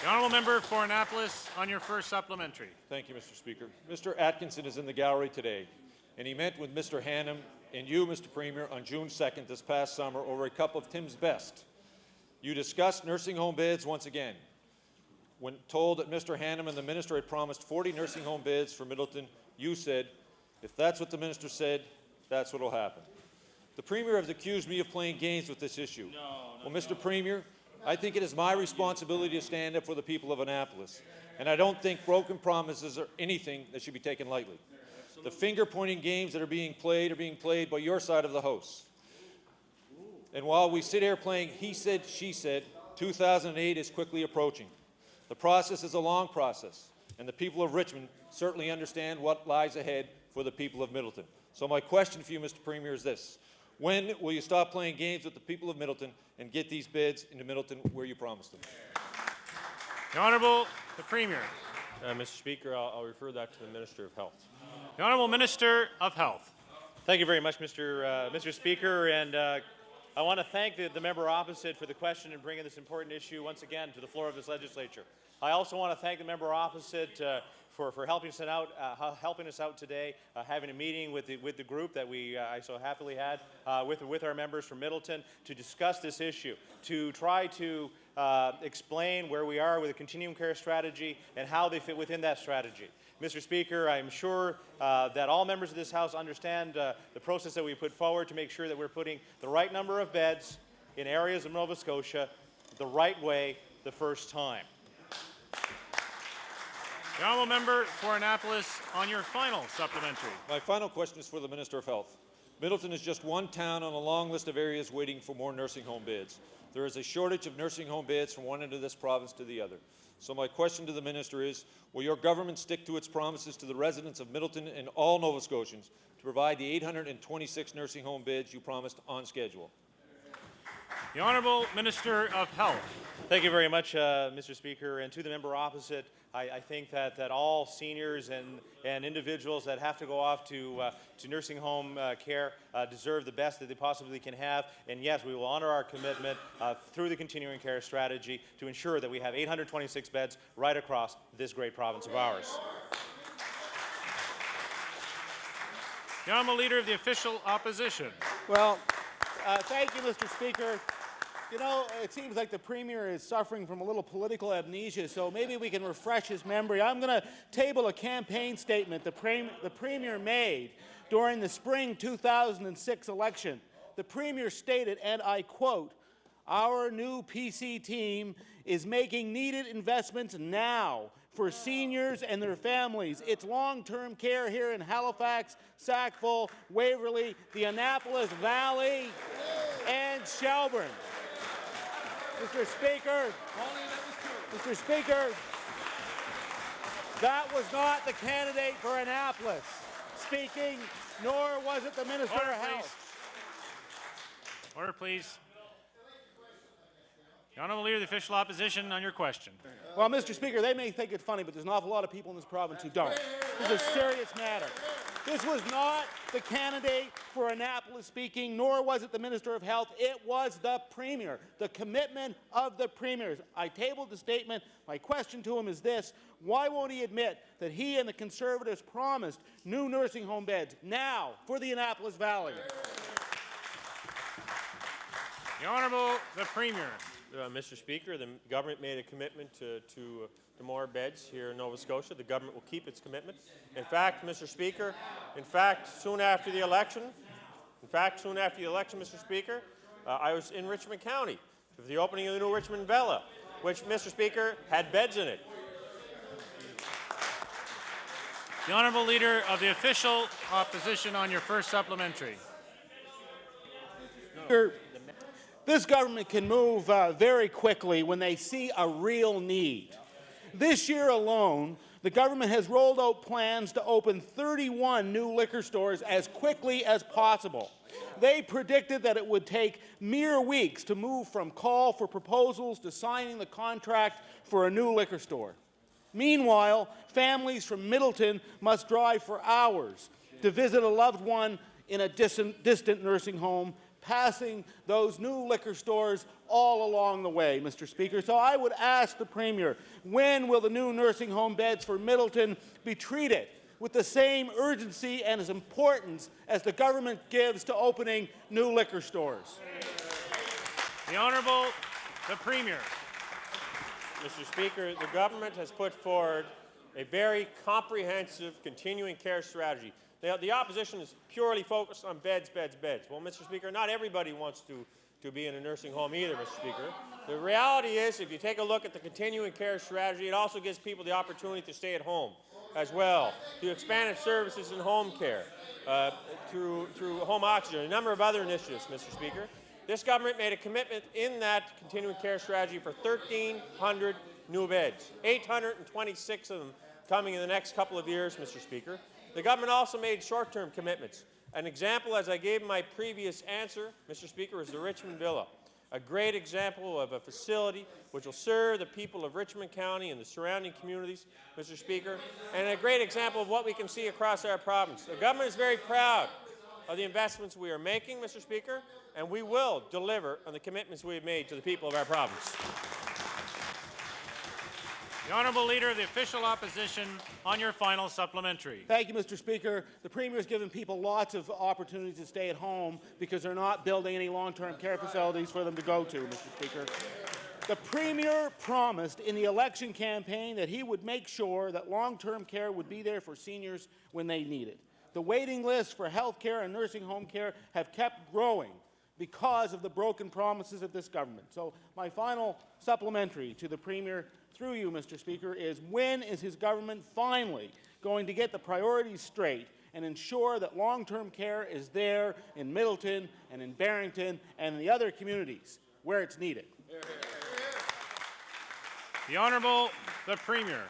The honourable member for Annapolis on your first supplementary. Thank you, Mr. Speaker. Mr. Atkinson is in the gallery today, and he met with Mr. Hannam and you, Mr. Premier, on June 2nd this past summer over a cup of Tim's Best. You discussed nursing home beds once again. When told that Mr. Hannam and the minister had promised 40 nursing home beds for Middleton, you said, if that's what the minister said, that's what will happen. The Premier has accused me of playing games with this issue. Well, Mr. Premier, I think it is my responsibility to stand up for the people of Annapolis, and I don't think broken promises are anything that should be taken lightly. The finger-pointing games that are being played by your side of the House. And while we sit here playing he said, she said, 2008 is quickly approaching. The process is a long process, and the people of Richmond certainly understand what lies ahead for the people of Middleton. So my question for you, Mr. Premier, is this. When will you stop playing games with the people of Middleton and get these beds into Middleton where you promised them? The Honourable the Premier. Mr. Speaker, I'll refer that to the Minister of Health. The Honourable Minister of Health. Thank you very much, Mr. Speaker, and I want to thank the member opposite for the question and bringing this important issue once again to the floor of this legislature. I also want to thank the member opposite for helping us out today, having a meeting with the group that I so happily had with our members from Middleton to discuss this issue, to try to explain where we are with a continuum care strategy and how they fit within that strategy. Mr. Speaker, I'm sure that all members of this House understand the process that we put forward to make sure that we're putting the right number of beds in areas of Nova Scotia the right way the first time. The honourable member for Annapolis on your final supplementary. My final question is for the Minister of Health. Middleton is just one town on a long list of areas waiting for more nursing home beds. There is a shortage of nursing home beds from one end of this province to the other. So my question to the Minister is, will your government stick to its promises to the residents of Middleton and all Nova Scotians to provide the 826 nursing home beds you promised on schedule? The Honourable Minister of Health. Thank you very much, Mr. Speaker. And to the member opposite, I think that all seniors and individuals that have to go off to nursing home care deserve the best that they possibly can have. And yes, we will honor our commitment through the continuing care strategy to ensure that we have 826 beds right across this great province of ours. The Honourable Leader of the Official Opposition. Well, thank you, Mr. Speaker. You know, it seems like the Premier is suffering from a little political amnesia, so maybe we can refresh his memory. I'm going to table a campaign statement the Premier made during the spring 2006 election. The Premier stated, and I quote, "Our new PC team is making needed investments now for seniors and their families. It's long-term care here in Halifax, Sackville, Waverley, the Annapolis Valley, and Shelburne." Mr. Speaker, that was not the candidate for Annapolis speaking, nor was it the Minister of Health. Order, please. The Honourable Leader of the Official Opposition on your question. Well, Mr. Speaker, they may think it's funny, but there's an awful lot of people in this province who don't. This is a serious matter. This was not the candidate for Annapolis speaking, nor was it the Minister of Health. It was the Premier, the commitment of the Premiers. I tabled the statement. My question to him is this: why won't he admit that he and the Conservatives promised new nursing home beds now for the Annapolis Valley? The Honourable the Premier. Mr. Speaker, the government made a commitment to more beds here in Nova Scotia. The government will keep its commitment. In fact, Mr. Speaker, soon after the election, Mr. Speaker, I was in Richmond County for the opening of the new Richmond Villa, which, Mr. Speaker, had beds in it. The Honourable Leader of the Official Opposition on your first supplementary. This government can move very quickly when they see a real need. This year alone, the government has rolled out plans to open 31 new liquor stores as quickly as possible. They predicted that it would take mere weeks to move from call for proposals to signing the contract for a new liquor store. Meanwhile, families from Middleton must drive for hours to visit a loved one in a distant nursing home, passing those new liquor stores all along the way, Mr. Speaker. So I would ask the Premier, when will the new nursing home beds for Middleton be treated with the same urgency and as importance as the government gives to opening new liquor stores? The Honourable the Premier. Mr. Speaker, the government has put forward a very comprehensive continuing care strategy. The opposition is purely focused on beds, beds, beds. Well, Mr. Speaker, not everybody wants to be in a nursing home either, Mr. Speaker. The reality is, if you take a look at the continuing care strategy, it also gives people the opportunity to stay at home as well, to expanded services in home care, through home oxygen, a number of other initiatives, Mr. Speaker. This government made a commitment in that continuing care strategy for 1,300 new beds, 826 of them coming in the next couple of years, Mr. Speaker. The government also made short-term commitments. An example, as I gave in my previous answer, Mr. Speaker, is the Richmond Villa, a great example of a facility which will serve the people of Richmond County and the surrounding communities, Mr. Speaker, and a great example of what we can see across our province. The government is very proud of the investments we are making, Mr. Speaker, and we will deliver on the commitments we have made to the people of our province. The Honourable Leader of the Official Opposition on your final supplementary. Thank you, Mr. Speaker. The Premier has given people lots of opportunities to stay at home because they're not building any long-term care facilities for them to go to, Mr. Speaker. The Premier promised in the election campaign that he would make sure that long-term care would be there for seniors when they need it. The waiting lists for health care and nursing home care have kept growing because of the broken promises of this government. So my final supplementary to the Premier, through you, Mr. Speaker, is when is his government finally going to get the priorities straight and ensure that long-term care is there in Middleton and in Barrington and in the other communities where it's needed? The Honourable the Premier.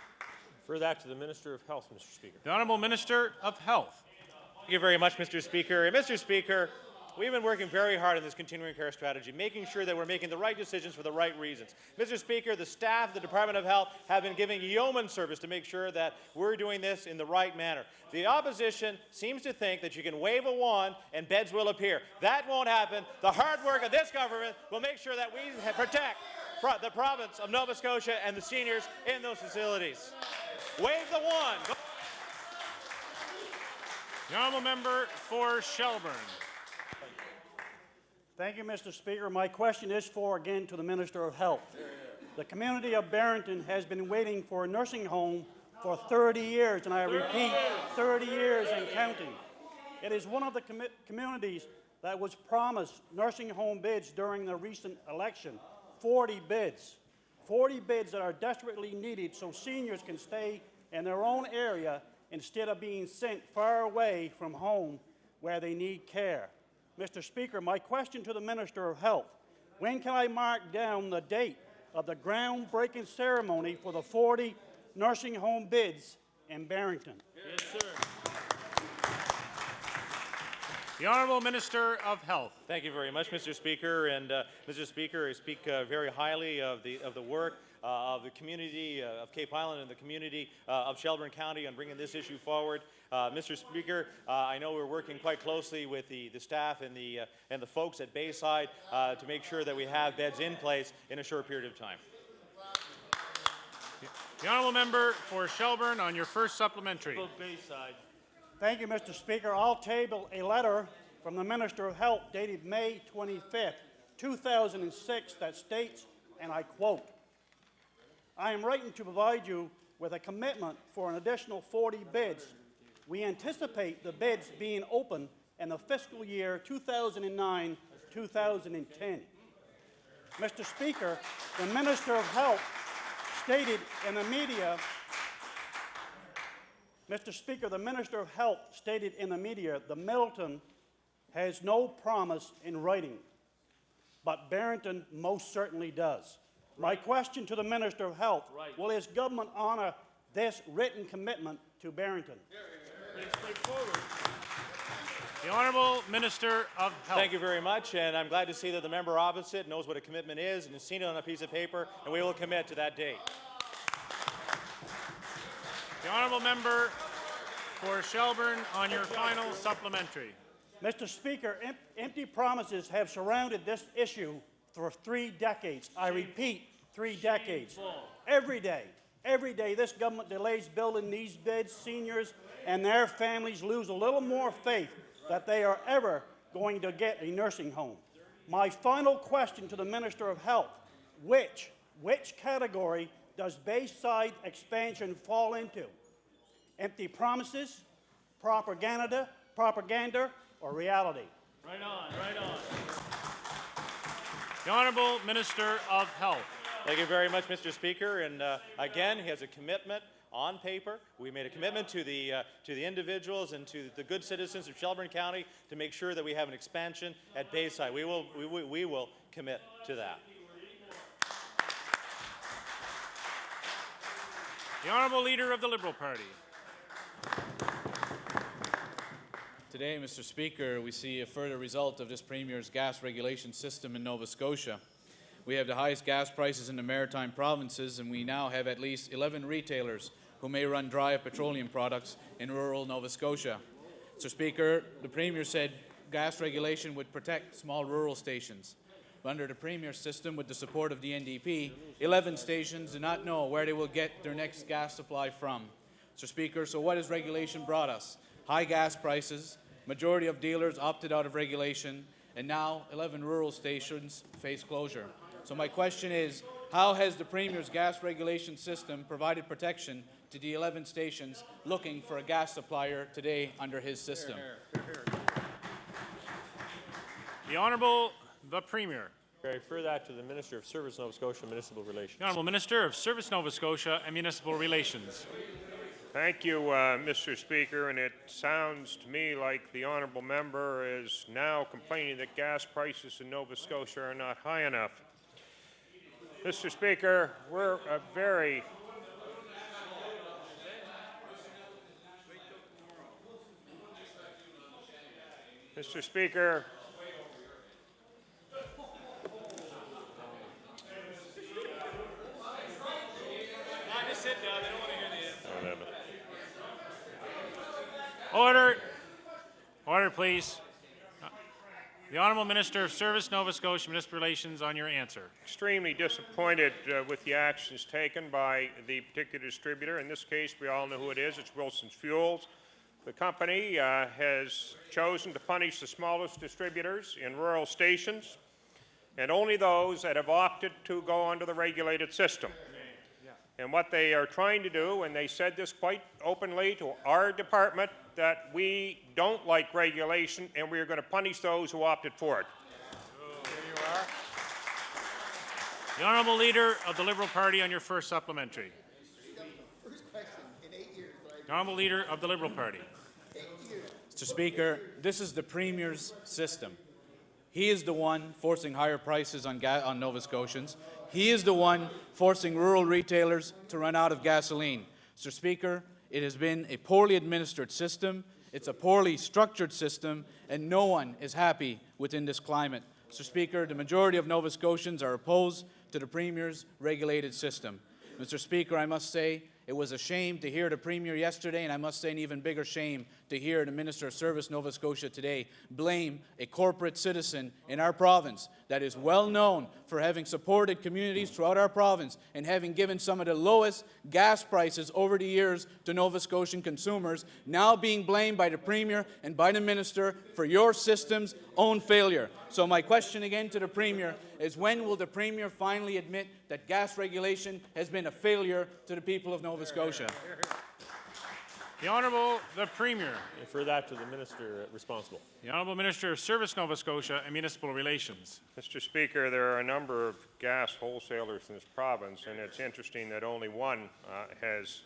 Refer that to the Minister of Health, Mr. Speaker. The Honourable Minister of Health. Thank you very much, Mr. Speaker. And Mr. Speaker, we've been working very hard on this continuing care strategy, making sure that we're making the right decisions for the right reasons. Mr. Speaker, the staff of the Department of Health have been giving yeoman service to make sure that we're doing this in the right manner. The opposition seems to think that you can wave a wand and beds will appear. That won't happen. The hard work of this government will make sure that we protect the province of Nova Scotia and the seniors in those facilities. Wave the wand. The Honourable Member for Shelburne. Thank you, Mr. Speaker. My question is again to the Minister of Health. The community of Barrington has been waiting for a nursing home for 30 years, and I repeat, 30 years and counting. It is one of the communities that was promised nursing home bids during the recent election, 40 bids. 40 bids that are desperately needed so seniors can stay in their own area instead of being sent far away from home where they need care. Mr. Speaker, my question to the Minister of Health, when can I mark down the date of the groundbreaking ceremony for the 40 nursing home bids in Barrington? Yes, sir. The Honourable Minister of Health. Thank you very much, Mr. Speaker. And Mr. Speaker, I speak very highly of the work of the community of Cape Island and the community of Shelburne County on bringing this issue forward. Mr. Speaker, I know we're working quite closely with the staff and the folks at Bayside to make sure that we have beds in place in a short period of time. The Honourable Member for Shelburne on your first supplementary. Bayside. Thank you, Mr. Speaker. I'll table a letter from the Minister of Health dated May 25th, 2006 that states, and I quote, I am writing to provide you with a commitment for an additional 40 bids. We anticipate the bids being open in the fiscal year 2009-2010. Mr. Speaker, the Minister of Health stated in the media Mr. Speaker, the Minister of Health stated in the media the Middleton has no promise in writing, but Barrington most certainly does. My question to the Minister of Health, will his government honor this written commitment to Barrington? The Honourable Minister of Health. Thank you very much, and I'm glad to see that the member opposite knows what a commitment is and has seen it on a piece of paper, and we will commit to that date. The Honourable Member for Shelburne on your final supplementary. Mr. Speaker, empty promises have surrounded this issue for 3 decades. I repeat, 3 decades. Every day, this government delays building these beds. Seniors and their families lose a little more faith that they are ever going to get a nursing home. My final question to the Minister of Health, which category does Bayside expansion fall into? Empty promises, propaganda, or reality? Right on, right on. The Honourable Minister of Health. Thank you very much, Mr. Speaker. And again, he has a commitment on paper. We made a commitment to the individuals and to the good citizens of Shelburne County to make sure that we have an expansion at Bayside. We will commit to that. The Honourable Leader of the Liberal Party. Today, Mr. Speaker, we see a further result of this Premier's gas regulation system in Nova Scotia. We have the highest gas prices in the maritime provinces, and we now have at least 11 retailers who may run dry of petroleum products in rural Nova Scotia. Mr. Speaker, the Premier said gas regulation would protect small rural stations. But under the Premier's system, with the support of the NDP, 11 stations do not know where they will get their next gas supply from. Mr. Speaker, so what has regulation brought us? High gas prices, majority of dealers opted out of regulation, and now 11 rural stations face closure. So my question is, how has the Premier's gas regulation system provided protection to the 11 stations looking for a gas supplier today under his system? The Honourable the Premier. I refer that to the Minister of Service, Nova Scotia, and Municipal Relations. The Honourable Minister of Service, Nova Scotia and Municipal Relations. Thank you, Mr. Speaker, and it sounds to me like the honourable member is now complaining that gas prices in Nova Scotia are not high enough. Mr. Speaker, we're a very Mr. Speaker, Order. Order, please. The Honourable Minister of Service, Nova Scotia Municipal Relations, on your answer. Extremely disappointed with the actions taken by the particular distributor. In this case, we all know who it is. It's Wilson's Fuels. The company has chosen to punish the smallest distributors in rural stations and only those that have opted to go under the regulated system. And what they are trying to do, and they said this quite openly to our department, that we don't like regulation and we are going to punish those who opted for it. Here you are. The Honourable Leader of the Liberal Party on your first supplementary. The Honourable Leader of the Liberal Party. Mr. Speaker, this is the Premier's system. He is the one forcing higher prices on Nova Scotians. He is the one forcing rural retailers to run out of gasoline. Mr. Speaker, it has been a poorly administered system, it's a poorly structured system, and no one is happy within this climate. Mr. Speaker, the majority of Nova Scotians are opposed to the Premier's regulated system. Mr. Speaker, I must say, it was a shame to hear the Premier yesterday, and I must say an even bigger shame to hear the Minister of Service Nova Scotia today blame a corporate citizen in our province that is well known for having supported communities throughout our province and having given some of the lowest gas prices over the years to Nova Scotian consumers, now being blamed by the Premier and by the Minister for your system's own failure. So my question again to the Premier is, when will the Premier finally admit that gas regulation has been a failure to the people of Nova Scotia? The Honourable the Premier. Refer that to the Minister responsible. The Honourable Minister of Service Nova Scotia and Municipal Relations. Mr. Speaker, there are a number of gas wholesalers in this province, and it's interesting that only one has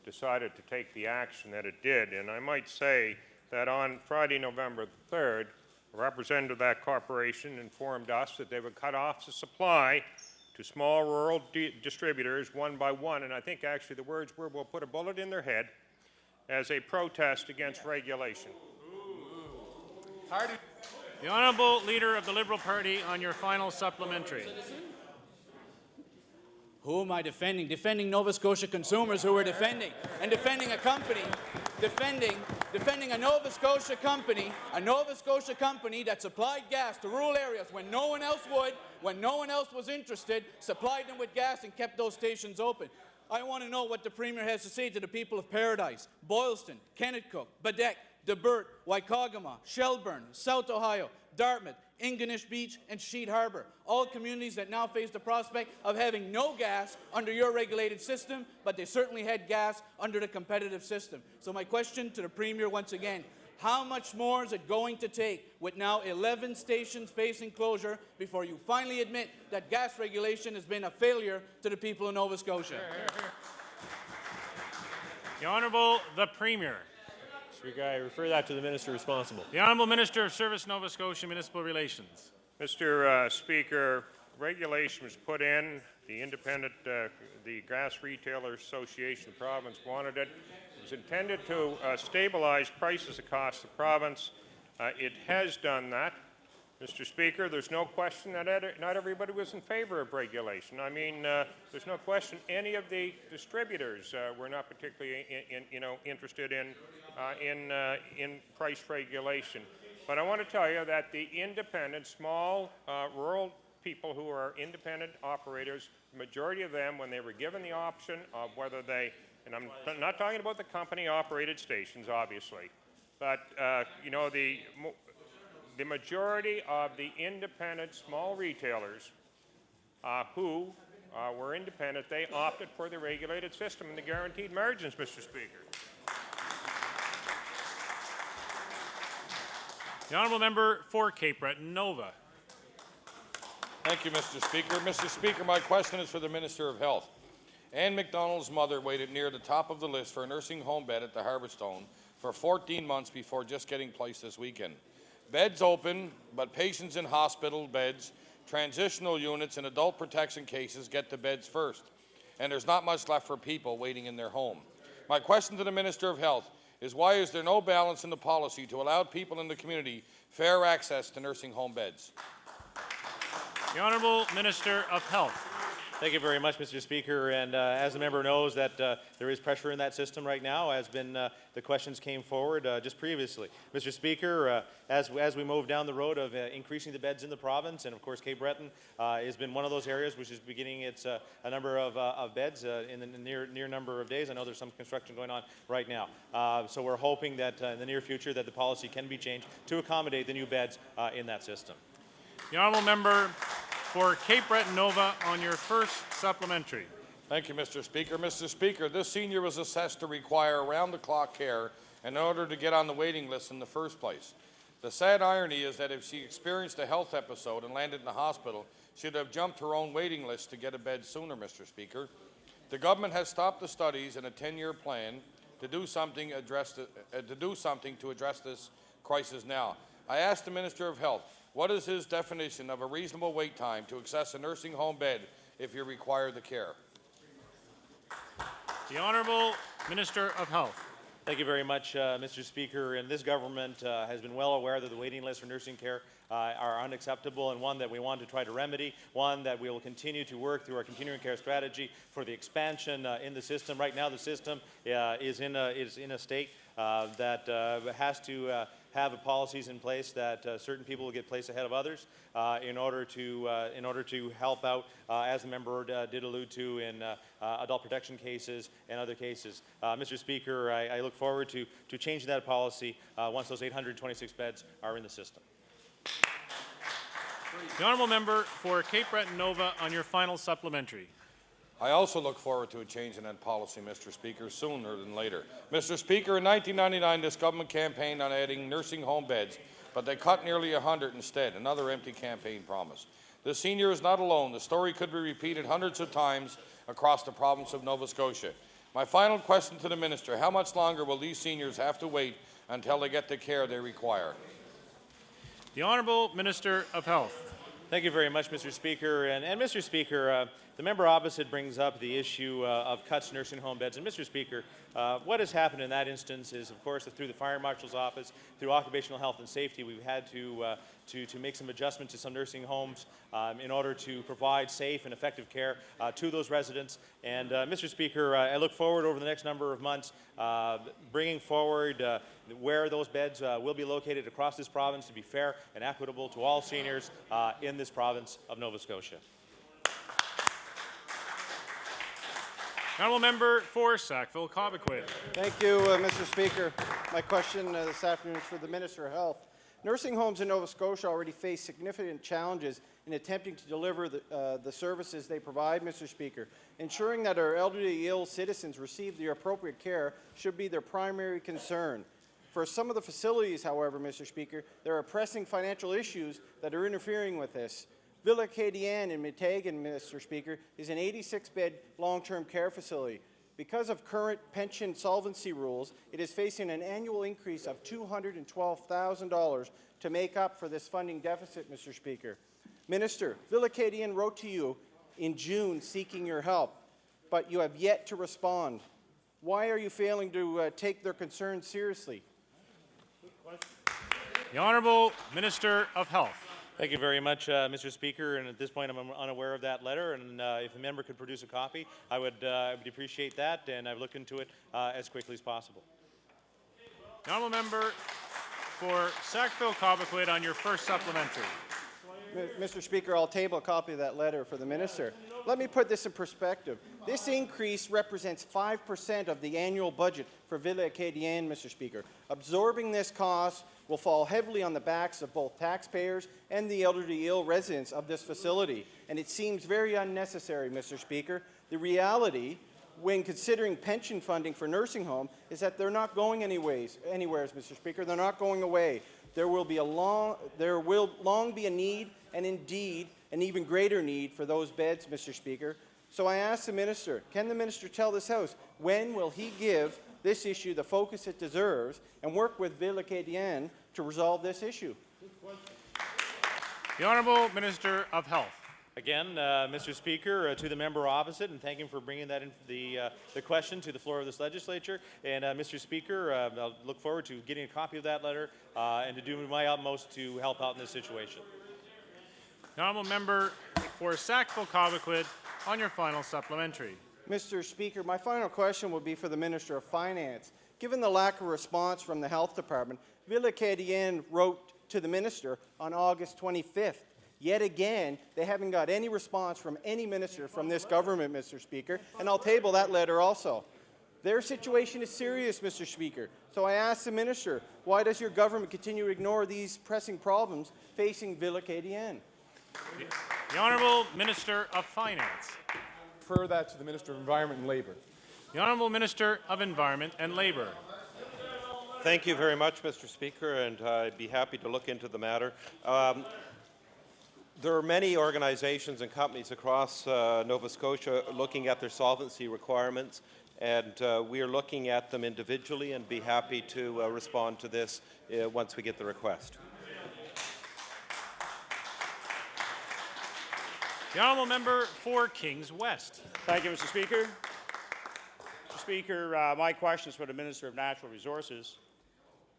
decided to take the action that it did. And I might say that on Friday, November 3rd, a representative of that corporation informed us that they would cut off the supply to small rural distributors one by one, and I think actually the words were, we'll put a bullet in their head as a protest against regulation. The Honourable Leader of the Liberal Party on your final supplementary. Who am I defending? Defending Nova Scotia consumers who are defending a company, defending a Nova Scotia company that supplied gas to rural areas when no one else would, when no one else was interested, supplied them with gas and kept those stations open. I want to know what the Premier has to say to the people of Paradise, Boylston, Kennetcook, Badek, Debert, Waikagama, Shelburne, South Ohio, Dartmouth, Ingonish Beach, and Sheet Harbour, all communities that now face the prospect of having no gas under your regulated system, but they certainly had gas under the competitive system. So my question to the Premier once again, how much more is it going to take, with now 11 stations facing closure, before you finally admit that gas regulation has been a failure to the people of Nova Scotia? The Honourable the Premier. Speaker, I refer that to the Minister responsible. The Honourable Minister of Service Nova Scotia Municipal Relations. Mr. Speaker, regulation was put in. The independent, the Gas Retailers Association province wanted it. It was intended to stabilize prices across the province. It has done that. Mr. Speaker, there's no question that not everybody was in favor of regulation. I mean, there's no question any of the distributors were not particularly interested in price regulation. But I want to tell you that the independent, small, rural people who are independent operators, the majority of them, when they were given the option of whether they, and I'm not talking about the company-operated stations, obviously, but the majority of the independent small retailers who were independent, they opted for the regulated system and the guaranteed margins, Mr. Speaker. The Honourable Member for Cape Breton Nova. Thank you, Mr. Speaker. Mr. Speaker, my question is for the Minister of Health. Anne McDonald's mother waited near the top of the list for a nursing home bed at the Harborstone for 14 months before just getting placed this weekend. Beds open, but patients in hospital beds, transitional units, and adult protection cases get the beds first, and there's not much left for people waiting in their home. My question to the Minister of Health is, why is there no balance in the policy to allow people in the community fair access to nursing home beds? The Honourable Minister of Health. Thank you very much, Mr. Speaker. And as the member knows, that there is pressure in that system right now, as been the questions came forward just previously. Mr. Speaker, as we move down the road of increasing the beds in the province, and of course Cape Breton has been one of those areas which is beginning its a number of beds in the near number of days. I know there's some construction going on right now. So we're hoping that in the near future that the policy can be changed to accommodate the new beds in that system. The honourable member for Cape Breton Nova on your first supplementary. Thank you, Mr. Speaker. Mr. Speaker, this senior was assessed to require around-the-clock care in order to get on the waiting list in the first place. The sad irony is that if she experienced a health episode and landed in the hospital, she would have jumped her own waiting list to get a bed sooner, Mr. Speaker. The government has stopped the studies and a 10-year plan to do something to address this crisis now. I asked the Minister of Health, what is his definition of a reasonable wait time to access a nursing home bed if you require the care? The Honourable Minister of Health. Thank you very much, Mr. Speaker. And this government has been well aware that the waiting lists for nursing care are unacceptable, and one that we want to try to remedy, one that we will continue to work through our continuing care strategy for the expansion in the system. Right now, the system is in a state that has to have policies in place that certain people will get placed ahead of others in order to help out, as the member did allude to, in adult protection cases and other cases. Mr. Speaker, I look forward to changing that policy once those 826 beds are in the system. The honourable member for Cape Breton Nova on your final supplementary. I also look forward to a change in that policy, Mr. Speaker, sooner than later. Mr. Speaker, in 1999, this government campaigned on adding nursing home beds, but they cut nearly 100 instead, another empty campaign promise. The senior is not alone. The story could be repeated hundreds of times across the province of Nova Scotia. My final question to the minister, how much longer will these seniors have to wait until they get the care they require? The Honourable Minister of Health. Thank you very much, Mr. Speaker. And Mr. Speaker, the member opposite brings up the issue of cuts to nursing home beds. And Mr. Speaker, what has happened in that instance is, of course, that through the Fire Marshal's office, through occupational health and safety, we've had to make some adjustments to some nursing homes in order to provide safe and effective care to those residents. And Mr. Speaker, I look forward over the next number of months bringing forward where those beds will be located across this province to be fair and equitable to all seniors in this province of Nova Scotia. Honourable member for Sackville-Cobequid. Thank you, Mr. Speaker. My question this afternoon is for the Minister of Health. Nursing homes in Nova Scotia already face significant challenges in attempting to deliver the services they provide, Mr. Speaker. Ensuring that our elderly ill citizens receive the appropriate care should be their primary concern. For some of the facilities, however, Mr. Speaker, there are pressing financial issues that are interfering with this. Villa Acadienne in Metagan, Mr. Speaker, is an 86-bed long-term care facility. Because of current pension solvency rules, it is facing an annual increase of $212,000 to make up for this funding deficit, Mr. Speaker. Minister, Villa Acadienne wrote to you in June seeking your help, but you have yet to respond. Why are you failing to take their concerns seriously? The Honourable Minister of Health. Thank you very much, Mr. Speaker. And at this point, I'm unaware of that letter. And if a member could produce a copy, I would appreciate that. And I've looked into it as quickly as possible. The honourable member for Sackville-Cobequid on your first supplementary. Mr. Speaker, I'll table a copy of that letter for the minister. Let me put this in perspective. This increase represents 5% of the annual budget for Villa Acadienne, Mr. Speaker. Absorbing this cost will fall heavily on the backs of both taxpayers and the elderly ill residents of this facility, and it seems very unnecessary, Mr. Speaker. The reality, when considering pension funding for nursing home, is that they're not going anywhere, Mr. Speaker. They're not going away. There will long be a need, and indeed an even greater need for those beds, Mr. Speaker. So I ask the minister, can the minister tell this House, when will he give this issue the focus it deserves and work with Villa Acadienne to resolve this issue? The Honourable Minister of Health. Again, Mr. Speaker, to the member opposite, and thank him for bringing that in the question to the floor of this legislature. And Mr. Speaker, I'll look forward to getting a copy of that letter and to do my utmost to help out in this situation. The Honourable Member for Sackville-Cobequid on your final supplementary. Mr. Speaker, my final question will be for the Minister of Finance. Given the lack of response from the Health Department, Ville Acadienne wrote to the Minister on August 25th. Yet again, they haven't got any response from any minister from this government, Mr. Speaker, and I'll table that letter also. Their situation is serious, Mr. Speaker. So I ask the Minister, why does your government continue to ignore these pressing problems facing Ville Acadienne? The Honourable Minister of Finance. Refer that to the Minister of Environment and Labour. The Honourable Minister of Environment and Labour. Thank you very much, Mr. Speaker, and I'd be happy to look into the matter. There are many organizations and companies across Nova Scotia looking at their solvency requirements, and we are looking at them individually and be happy to respond to this once we get the request. The Honourable Member for Kings West. Thank you, Mr. Speaker. Mr. Speaker, my question is for the Minister of Natural Resources.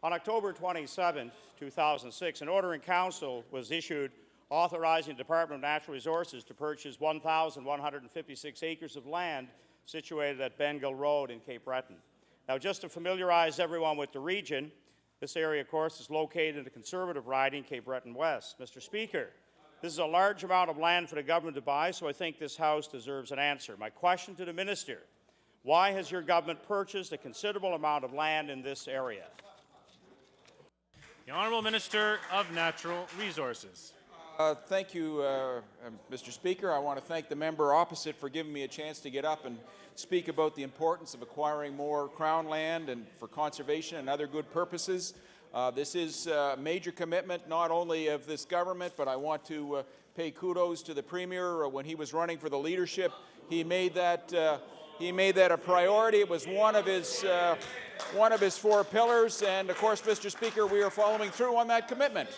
On October 27, 2006, an order in Council was issued authorizing the Department of Natural Resources to purchase 1,156 acres of land situated at Bengal Road in Cape Breton. Now, just to familiarize everyone with the region, this area, of course, is located in the Conservative riding, Cape Breton West. Mr. Speaker, this is a large amount of land for the government to buy, so I think this House deserves an answer. My question to the Minister, why has your government purchased a considerable amount of land in this area? The Honourable Minister of Natural Resources. Thank you, Mr. Speaker. I want to thank the member opposite for giving me a chance to get up and speak about the importance of acquiring more Crown land and for conservation and other good purposes. This is a major commitment not only of this government, but I want to pay kudos to the Premier. When he was running for the leadership, he made that a priority. It was one of his 4 pillars, and of course, Mr. Speaker, we are following through on that commitment.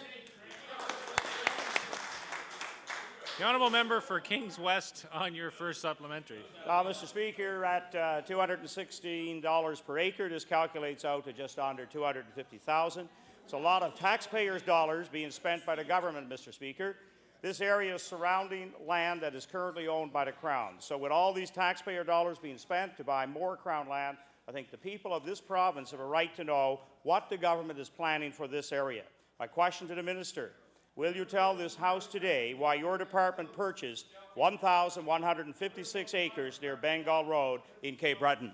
The Honourable Member for Kings West on your first supplementary. Mr. Speaker, at $216 per acre, this calculates out to just under $250,000. It's a lot of taxpayers' dollars being spent by the government, Mr. Speaker. This area is surrounding land that is currently owned by the Crown. So with all these taxpayer dollars being spent to buy more Crown land, I think the people of this province have a right to know what the government is planning for this area. My question to the Minister, will you tell this House today why your department purchased 1,156 acres near Bengal Road in Cape Breton?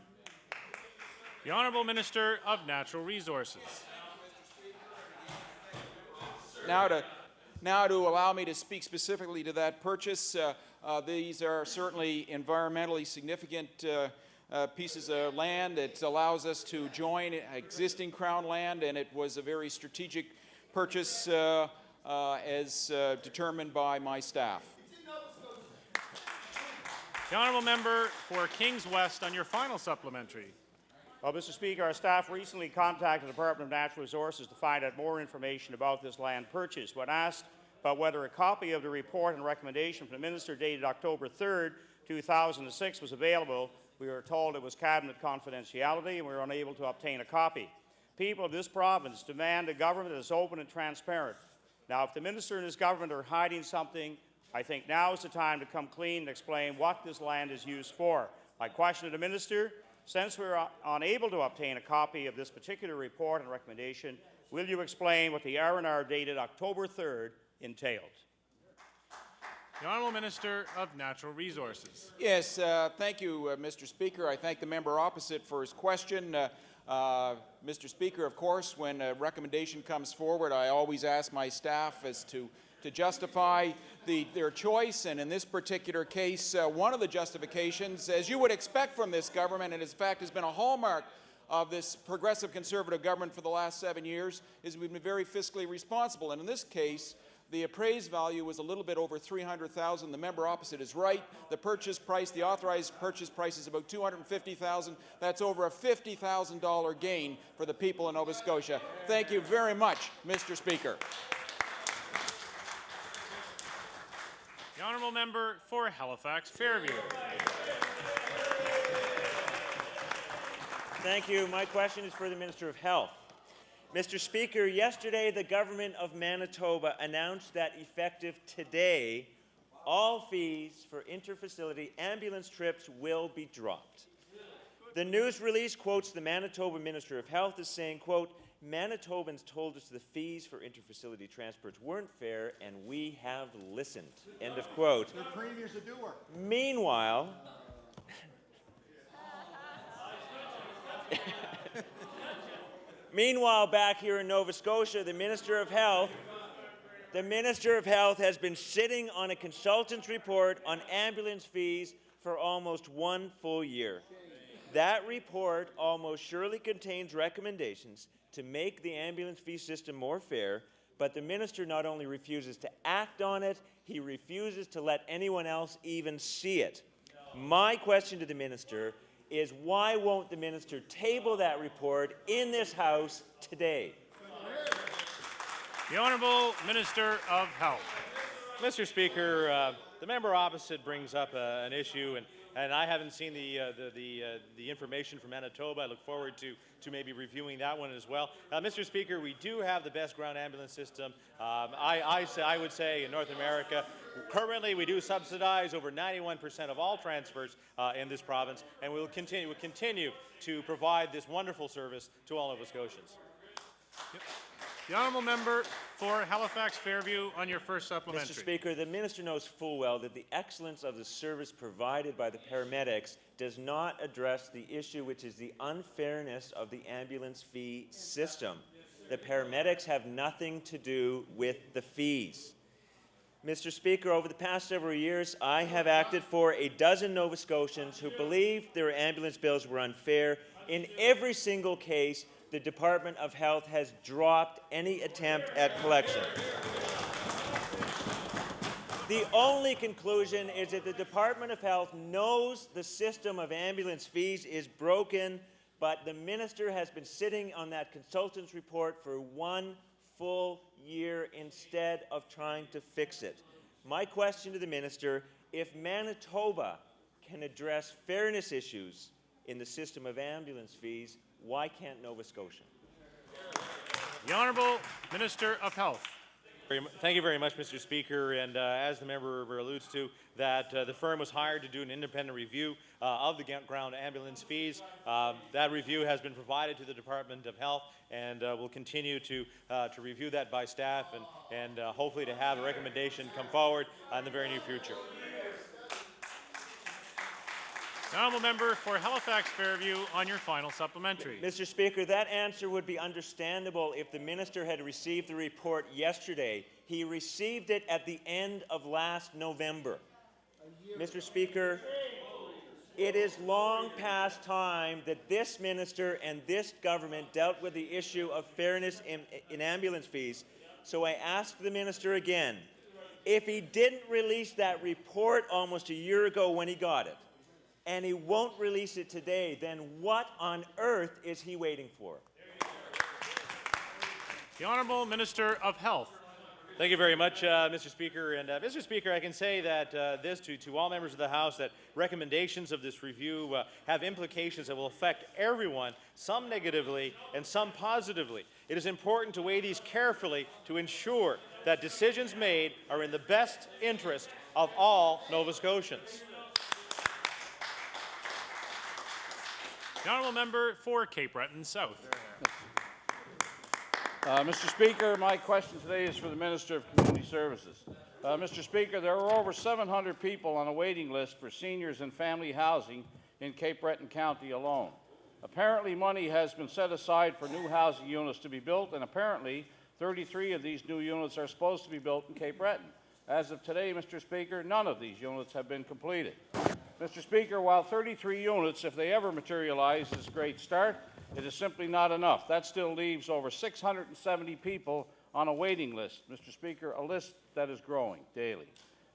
The Honourable Minister of Natural Resources. Now to allow me to speak specifically to that purchase, these are certainly environmentally significant pieces of land. It allows us to join existing Crown land, and it was a very strategic purchase as determined by my staff. The Honourable Member for Kings West on your final supplementary. Well, Mr. Speaker, our staff recently contacted the Department of Natural Resources to find out more information about this land purchase. When asked about whether a copy of the report and recommendation from the Minister dated October 3rd, 2006 was available, we were told it was cabinet confidentiality and we were unable to obtain a copy. People of this province demand a government that is open and transparent. Now, if the Minister and his government are hiding something, I think now is the time to come clean and explain what this land is used for. My question to the Minister, since we are unable to obtain a copy of this particular report and recommendation, will you explain what the R&R dated October 3rd entailed? The Honourable Minister of Natural Resources. Yes, thank you, Mr. Speaker. I thank the member opposite for his question. Mr. Speaker, of course, when a recommendation comes forward, I always ask my staff as to justify their choice, and in this particular case, one of the justifications, as you would expect from this government, and in fact has been a hallmark of this progressive Conservative government for the last 7 years, is we've been very fiscally responsible. And in this case, the appraised value was a little bit over $300,000. The member opposite is right. The purchase price, the authorized purchase price, is about $250,000. That's over a $50,000 gain for the people of Nova Scotia. Thank you very much, Mr. Speaker. The Honourable Member for Halifax Fairview. Thank you. My question is for the Minister of Health. Mr. Speaker, yesterday the government of Manitoba announced that effective today, all fees for interfacility ambulance trips will be dropped. The news release quotes the Manitoba Minister of Health as saying, quote, Manitobans told us the fees for interfacility transports weren't fair, and we have listened, end of quote. The premier's a doer. Meanwhile, back here in Nova Scotia, the Minister of Health has been sitting on a consultant's report on ambulance fees for almost 1 full year. That report almost surely contains recommendations to make the ambulance fee system more fair, but the minister not only refuses to act on it, he refuses to let anyone else even see it. My question to the minister is, why won't the minister table that report in this House today? The Honourable Minister of Health. Mr. Speaker, the member opposite brings up an issue, and I haven't seen the information from Manitoba. I look forward to maybe reviewing that one as well. Mr. Speaker, we do have the best ground ambulance system, I would say, in North America. Currently, we do subsidize over 91% of all transfers in this province, and we'll continue to provide this wonderful service to all Nova Scotians. Yep. The Honourable Member for Halifax Fairview on your first supplementary. Mr. Speaker, the minister knows full well that the excellence of the service provided by the paramedics does not address the issue, which is the unfairness of the ambulance fee system. The paramedics have nothing to do with the fees. Mr. Speaker, over the past several years, I have acted for a dozen Nova Scotians who believed their ambulance bills were unfair. In every single case, the Department of Health has dropped any attempt at collection. The only conclusion is that the Department of Health knows the system of ambulance fees is broken, but the minister has been sitting on that consultant's report for 1 full year instead of trying to fix it. My question to the minister, if Manitoba can address fairness issues in the system of ambulance fees, why can't Nova Scotia? The Honourable Minister of Health. Thank you very much, Mr. Speaker. And as the member alludes to, that the firm was hired to do an independent review of the ground ambulance fees. That review has been provided to the Department of Health, and we'll continue to review that by staff and hopefully to have a recommendation come forward in the very near future. The Honourable Member for Halifax Fairview on your final supplementary. Mr. Speaker, that answer would be understandable if the minister had received the report yesterday. He received it at the end of last November. Mr. Speaker, it is long past time that this minister and this government dealt with the issue of fairness in ambulance fees. So I ask the minister again, if he didn't release that report almost a year ago when he got it, and he won't release it today, then what on earth is he waiting for? The Honourable Minister of Health. Thank you very much, Mr. Speaker. And Mr. Speaker, I can say that this to all members of the House, that recommendations of this review have implications that will affect everyone, some negatively and some positively. It is important to weigh these carefully to ensure that decisions made are in the best interest of all Nova Scotians. The Honourable Member for Cape Breton South. Mr. Speaker, my question today is for the Minister of Community Services. Mr. Speaker, there are over 700 people on a waiting list for seniors and family housing in Cape Breton County alone. Apparently, money has been set aside for new housing units to be built, and apparently 33 of these new units are supposed to be built in Cape Breton. As of today, Mr. Speaker, none of these units have been completed. Mr. Speaker, while 33 units, if they ever materialize, is a great start, it is simply not enough. That still leaves over 670 people on a waiting list. Mr. Speaker, a list that is growing daily.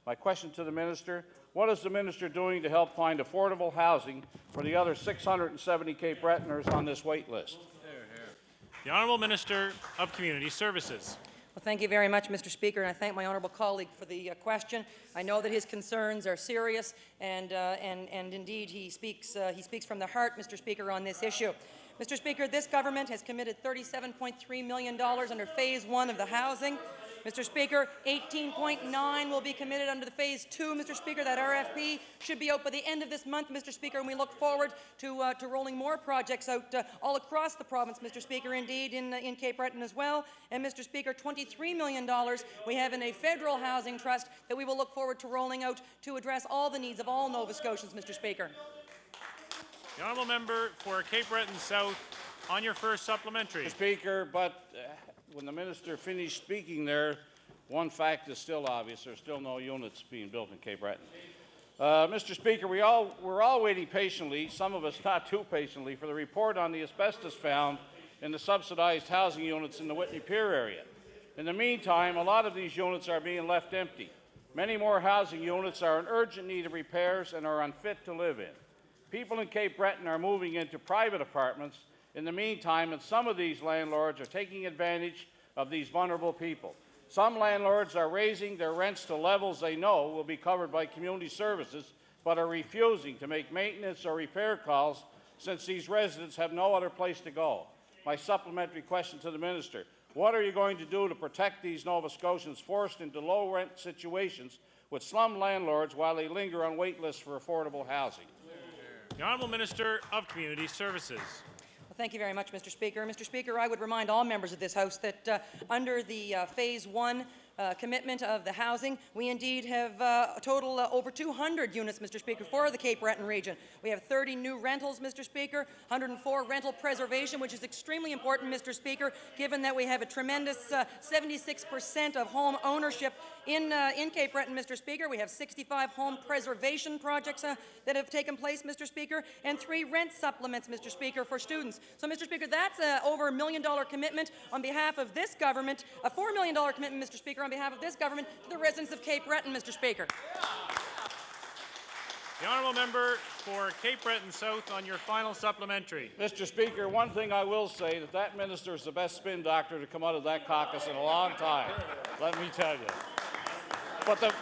My question to the minister, what is the minister doing to help find affordable housing for the other 670 Cape Bretoners on this wait list? The Honourable Minister of Community Services. Well, thank you very much, Mr. Speaker, and I thank my honourable colleague for the question. I know that his concerns are serious, and indeed he speaks from the heart, Mr. Speaker, on this issue. Mr. Speaker, this government has committed $37.3 million under Phase 1 of the housing. Mr. Speaker, 18.9 will be committed under the Phase 2, Mr. Speaker. That RFP should be out by the end of this month, Mr. Speaker, and we look forward to rolling more projects out all across the province, Mr. Speaker, indeed in Cape Breton as well. And, Mr. Speaker, $23 million we have in a federal housing trust that we will look forward to rolling out to address all the needs of all Nova Scotians, Mr. Speaker. The honourable member for Cape Breton South on your first supplementary. Mr. Speaker, but when the minister finished speaking there, one fact is still obvious. There's still no units being built in Cape Breton. Mr. Speaker, we're all waiting patiently, some of us not too patiently, for the report on the asbestos found in the subsidized housing units in the Whitney Pier area. In the meantime, a lot of these units are being left empty. Many more housing units are in urgent need of repairs and are unfit to live in. People in Cape Breton are moving into private apartments in the meantime, and some of these landlords are taking advantage of these vulnerable people. Some landlords are raising their rents to levels they know will be covered by community services, but are refusing to make maintenance or repair calls since these residents have no other place to go. My supplementary question to the minister: what are you going to do to protect these Nova Scotians forced into low-rent situations with slum landlords while they linger on wait lists for affordable housing? The Honourable Minister of Community Services. Well, thank you very much, Mr. Speaker. Mr. Speaker, I would remind all members of this House that under the Phase 1 commitment of the housing, we indeed have a total over 200 units, Mr. Speaker, for the Cape Breton region. We have 30 new rentals, Mr. Speaker, 104 rental preservation, which is extremely important, Mr. Speaker, given that we have a tremendous 76% of home ownership in Cape Breton, Mr. Speaker. We have 65 home preservation projects that have taken place, Mr. Speaker, and 3 rent supplements, Mr. Speaker, for students. So, Mr. Speaker, that's over $1 million commitment on behalf of this government, a $4 million commitment, Mr. Speaker, on behalf of this government to the residents of Cape Breton, Mr. Speaker. The honourable member for Cape Breton South on your final supplementary. Mr. Speaker, one thing I will say, that minister is the best spin doctor to come out of that caucus in a long time. Let me tell you. But the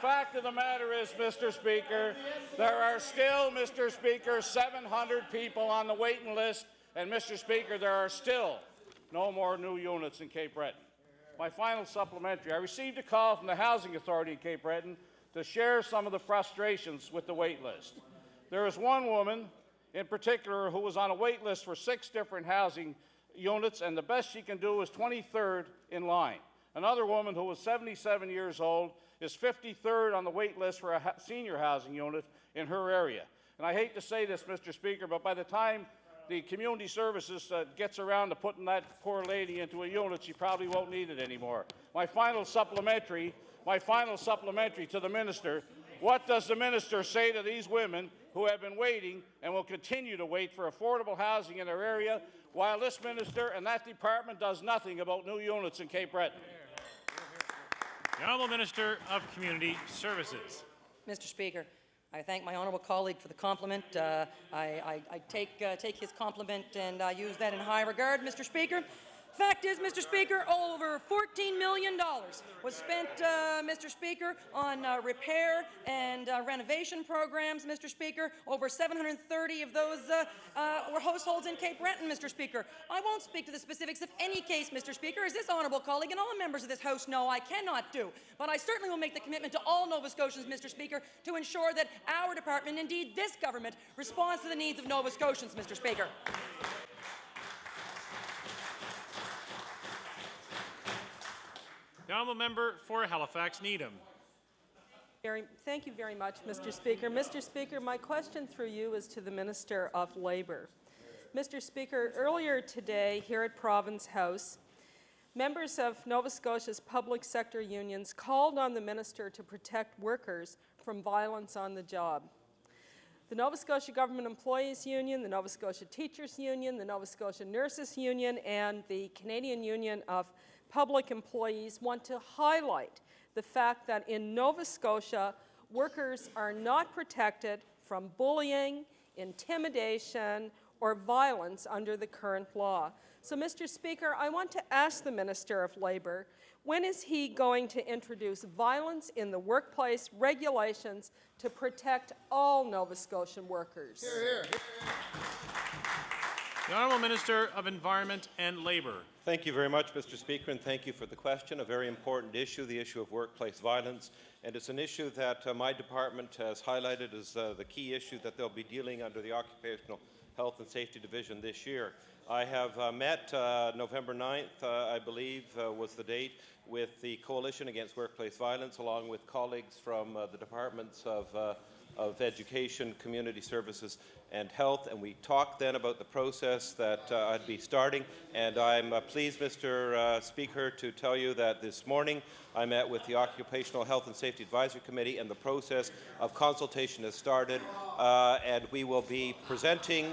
fact of the matter is, Mr. Speaker, there are still, Mr. Speaker, 700 people on the waiting list, and Mr. Speaker, there are still no more new units in Cape Breton. My final supplementary: I received a call from the Housing Authority in Cape Breton to share some of the frustrations with the wait list. There is one woman in particular who was on a wait list for 6 different housing units, and the best she can do is 23rd in line. Another woman who was 77 years old is 53rd on the wait list for a senior housing unit in her area. And I hate to say this, Mr. Speaker, but by the time the community services gets around to putting that poor lady into a unit, she probably won't need it anymore. My final supplementary to the minister: what does the minister say to these women who have been waiting and will continue to wait for affordable housing in their area while this minister and that department does nothing about new units in Cape Breton? The Honourable Minister of Community Services. Mr. Speaker, I thank my honourable colleague for the compliment. I take his compliment and I use that in high regard, Mr. Speaker. Fact is, Mr. Speaker, over $14 million was spent, Mr. Speaker, on repair and renovation programs, Mr. Speaker. Over 730 of those were households in Cape Breton, Mr. Speaker. I won't speak to the specifics of any case, Mr. Speaker, as this honourable colleague and all members of this House know I cannot do. But I certainly will make the commitment to all Nova Scotians, Mr. Speaker, to ensure that our department, indeed this government, responds to the needs of Nova Scotians, Mr. Speaker. The honourable member for Halifax Needham. Thank you very much, Mr. Speaker. Mr. Speaker, my question through you is to the Minister of Labour. Mr. Speaker, earlier today here at Province House, members of Nova Scotia's public sector unions called on the minister to protect workers from violence on the job. The Nova Scotia Government Employees Union, the Nova Scotia Teachers Union, the Nova Scotia Nurses Union, and the Canadian Union of Public Employees want to highlight the fact that in Nova Scotia, workers are not protected from bullying, intimidation, or violence under the current law. So, Mr. Speaker, I want to ask the Minister of Labour, when is he going to introduce violence in the workplace regulations to protect all Nova Scotian workers? Hear, hear. The Honourable Minister of Environment and Labour. Thank you very much, Mr. Speaker, and thank you for the question. A very important issue, the issue of workplace violence, and it's an issue that my department has highlighted as the key issue that they'll be dealing under the Occupational Health and Safety Division this year. I have met November 9th, I believe, was the date, with the Coalition Against Workplace Violence, along with colleagues from the departments of Education, Community Services, and Health, and we talked then about the process that I'd be starting, and I'm pleased, Mr. Speaker, to tell you that this morning I met with the Occupational Health and Safety Advisory Committee, and the process of consultation has started, and we will be presenting,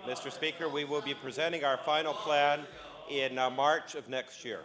Mr. Speaker, we will be presenting our final plan in March of next year.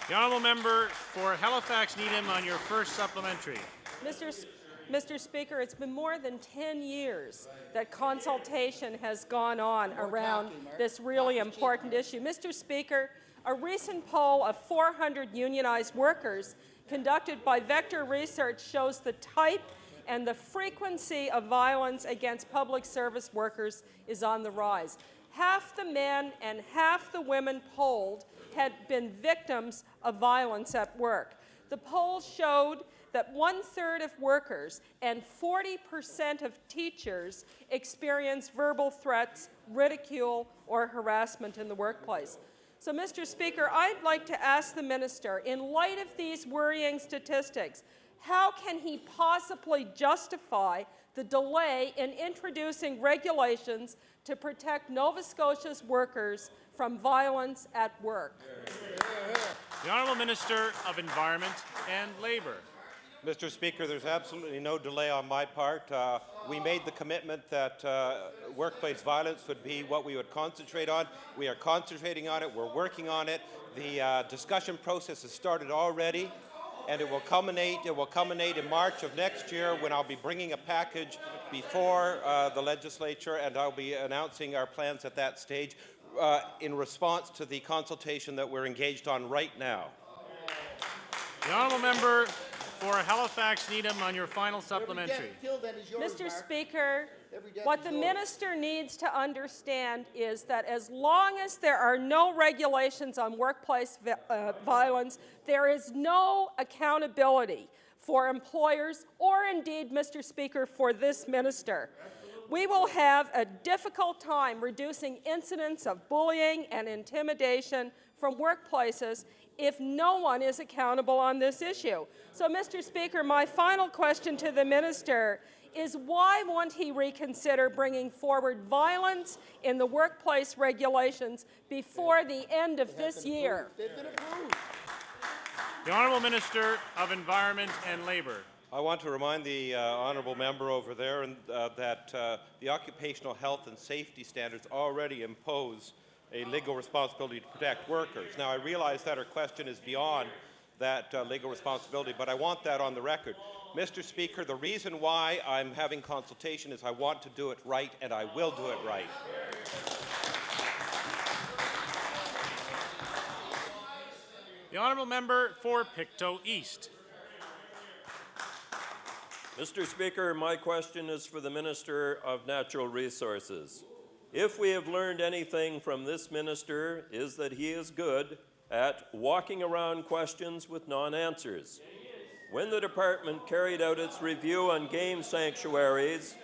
The Honourable Member for Halifax Needham on your first supplementary. Mr. Speaker, it's been more than 10 years that consultation has gone on around this really important issue. Mr. Speaker, a recent poll of 400 unionized workers conducted by Vector Research shows the type and the frequency of violence against public service workers is on the rise. Half the men and half the women polled had been victims of violence at work. The poll showed that 1/3 of workers and 40% of teachers experience verbal threats, ridicule, or harassment in the workplace. So, Mr. Speaker, I'd like to ask the Minister, in light of these worrying statistics, how can he possibly justify the delay in introducing regulations to protect Nova Scotia's workers from violence at work? The Honourable Minister of Environment and Labour. Mr. Speaker, there's absolutely no delay on my part. We made the commitment that workplace violence would be what we would concentrate on. We are concentrating on it. We're working on it. The discussion process has started already, and it will culminate in March of next year, when I'll be bringing a package before the legislature, and I'll be announcing our plans at that stage in response to the consultation that we're engaged on right now. The Honourable Member for Halifax Needham on your final supplementary. Mr. Speaker, what the minister needs to understand is that as long as there are no regulations on workplace violence, there is no accountability for employers or indeed, Mr. Speaker, for this minister. We will have a difficult time reducing incidents of bullying and intimidation from workplaces if no one is accountable on this issue. So, Mr. Speaker, my final question to the minister is, why won't he reconsider bringing forward violence in the workplace regulations before the end of this year? The Honourable Minister of Environment and Labour. I want to remind the honourable member over there that the occupational health and safety standards already impose a legal responsibility to protect workers. Now, I realize that her question is beyond that legal responsibility, but I want that on the record. Mr. Speaker, the reason why I'm having consultation is I want to do it right, and I will do it right. The Honourable Member for Pictou East. Mr. Speaker, my question is for the Minister of Natural Resources. If we have learned anything from this minister, is that he is good at walking around questions with non-answers. When the department carried out its review on game sanctuaries,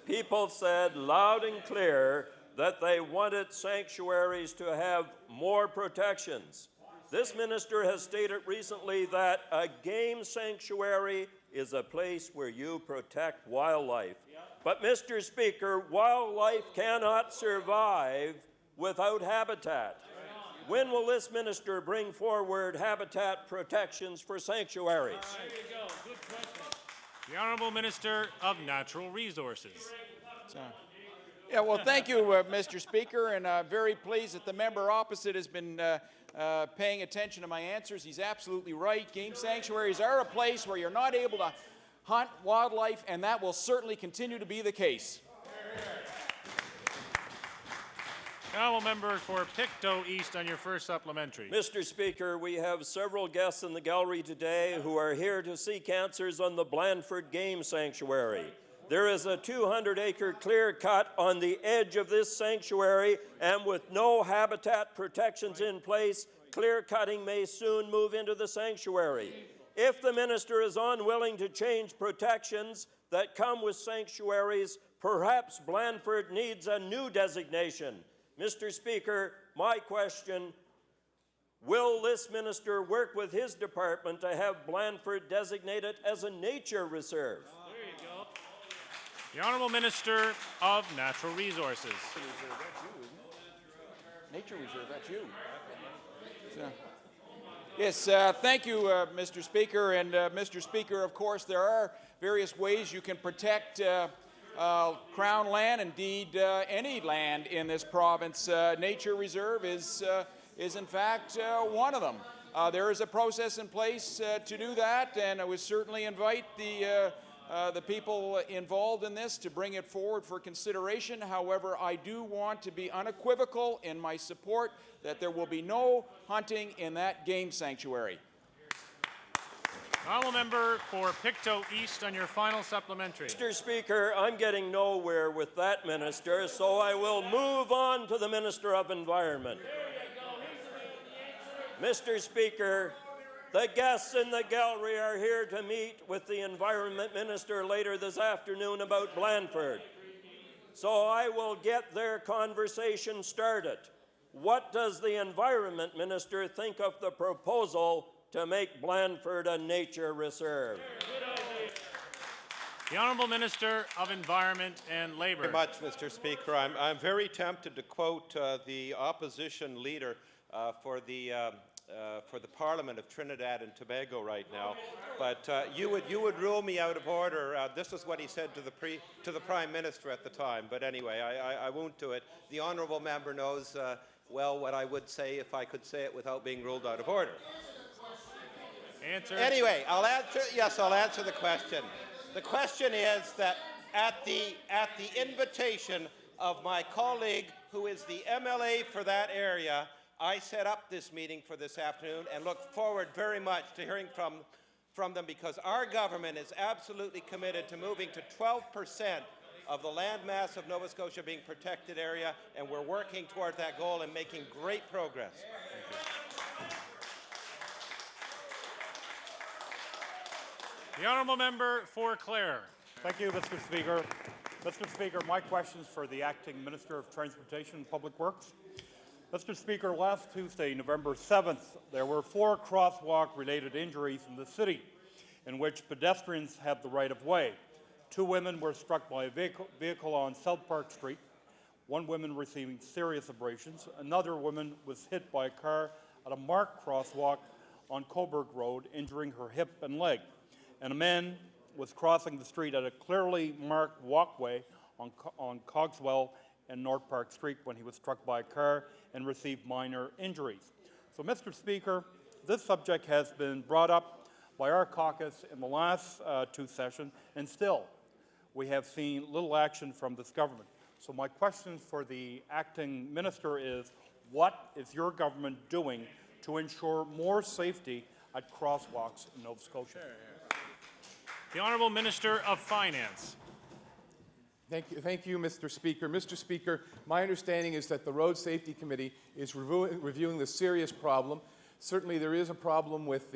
people said loud and clear that they wanted sanctuaries to have more protections. This minister has stated recently that a game sanctuary is a place where you protect wildlife. But, Mr. Speaker, wildlife cannot survive without habitat. When will this minister bring forward habitat protections for sanctuaries? There you go. Good question. The Honourable Minister of Natural Resources. Yeah, well, thank you, Mr. Speaker, and very pleased that the member opposite has been paying attention to my answers. He's absolutely right. Game sanctuaries are a place where you're not able to hunt wildlife, and that will certainly continue to be the case. Honourable Member for Pictou East on your first supplementary. Mr. Speaker, we have several guests in the gallery today who are here to seek answers on the Blandford Game Sanctuary. There is a 200-acre clear cut on the edge of this sanctuary, and with no habitat protections in place, clear cutting may soon move into the sanctuary. If the minister is unwilling to change protections that come with sanctuaries, perhaps Blandford needs a new designation. Mr. Speaker, my question: will this minister work with his department to have Blandford designated as a nature reserve? There you go. The Honourable Minister of Natural Resources. Nature reserve, that's you. Yes, thank you, Mr. Speaker. And Mr. Speaker, of course, there are various ways you can protect Crown land, indeed any land in this province. Nature reserve is in fact one of them. There is a process in place to do that, and I would certainly invite the people involved in this to bring it forward for consideration. However, I do want to be unequivocal in my support that there will be no hunting in that game sanctuary. Honourable Member for Pictou East on your final supplementary. Mr. Speaker, I'm getting nowhere with that minister, so I will move on to the Minister of Environment. Mr. Speaker, the guests in the gallery are here to meet with the Environment Minister later this afternoon about Blandford. So I will get their conversation started. What does the Environment Minister think of the proposal to make Blandford a nature reserve? The Honourable Minister of Environment and Labour. Very much, Mr. Speaker. I'm very tempted to quote the opposition leader for the Parliament of Trinidad and Tobago right now, but you would rule me out of order. This is what he said to the Prime Minister at the time. But anyway, I won't do it. The honourable member knows well what I would say if I could say it without being ruled out of order. Answer. Anyway, I'll answer the question. The question is that at the invitation of my colleague, who is the MLA for that area, I set up this meeting for this afternoon and look forward very much to hearing from them, because our government is absolutely committed to moving to 12% of the land mass of Nova Scotia being protected area, and we're working toward that goal and making great progress. The Honourable Member for Clare. Thank you, Mr. Speaker. Mr. Speaker, my question is for the Acting Minister of Transportation and Public Works. Mr. Speaker, last Tuesday, November 7th, there were 4 crosswalk-related injuries in the city in which pedestrians have the right of way. 2 women were struck by a vehicle on South Park Street, 1 woman receiving serious abrasions, another woman was hit by a car at a marked crosswalk on Coburg Road, injuring her hip and leg, and a man was crossing the street at a clearly marked walkway on Cogswell and North Park Street when he was struck by a car and received minor injuries. So, Mr. Speaker, this subject has been brought up by our caucus in the last 2 sessions, and still we have seen little action from this government. So my question for the acting minister is, what is your government doing to ensure more safety at crosswalks in Nova Scotia? The Honourable Minister of Finance. Thank you, Mr. Speaker. Mr. Speaker, my understanding is that the Road Safety Committee is reviewing the serious problem. Certainly there is a problem with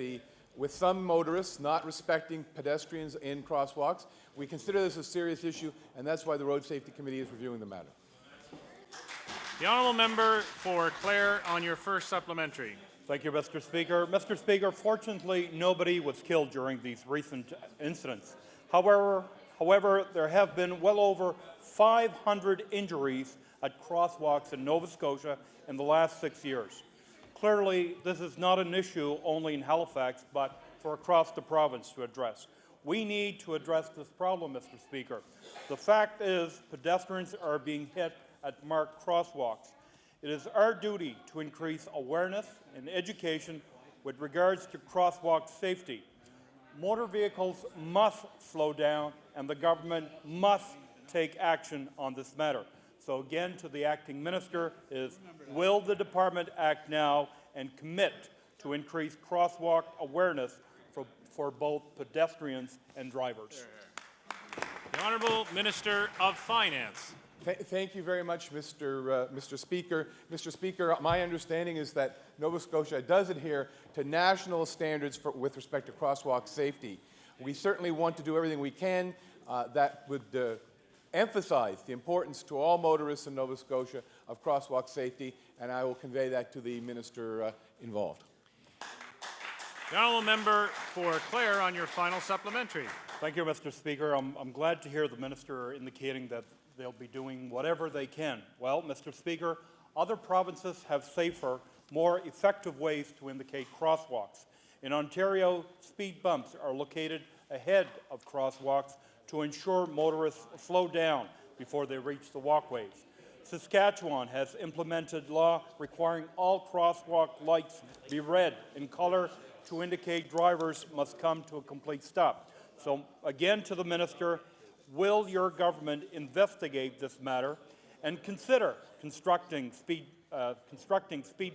some motorists not respecting pedestrians in crosswalks. We consider this a serious issue, and that's why the Road Safety Committee is reviewing the matter. The Honourable Member for Clare on your first supplementary. Thank you, Mr. Speaker. Mr. Speaker, fortunately, nobody was killed during these recent incidents. However, there have been well over 500 injuries at crosswalks in Nova Scotia in the last 6 years. Clearly, this is not an issue only in Halifax, but for across the province to address. We need to address this problem, Mr. Speaker. The fact is, pedestrians are being hit at marked crosswalks. It is our duty to increase awareness and education with regards to crosswalk safety. Motor vehicles must slow down, and the government must take action on this matter. So again, to the acting minister is, will the department act now and commit to increase crosswalk awareness for both pedestrians and drivers? The The Honourable Minister of Finance. Thank you very much, Mr. Speaker. Mr. Speaker, my understanding is that Nova Scotia does adhere to national standards with respect to crosswalk safety. We certainly want to do everything we can that would emphasize the importance to all motorists in Nova Scotia of crosswalk safety, and I will convey that to the minister involved. The Honourable Member for Clare on your final supplementary. Thank you, Mr. Speaker. I'm glad to hear the minister indicating that they'll be doing whatever they can. Well, Mr. Speaker, other provinces have safer, more effective ways to indicate crosswalks. In Ontario, speed bumps are located ahead of crosswalks to ensure motorists slow down before they reach the walkways. Saskatchewan has implemented law requiring all crosswalk lights be red in color to indicate drivers must come to a complete stop. So again to the minister, will your government investigate this matter and consider constructing speed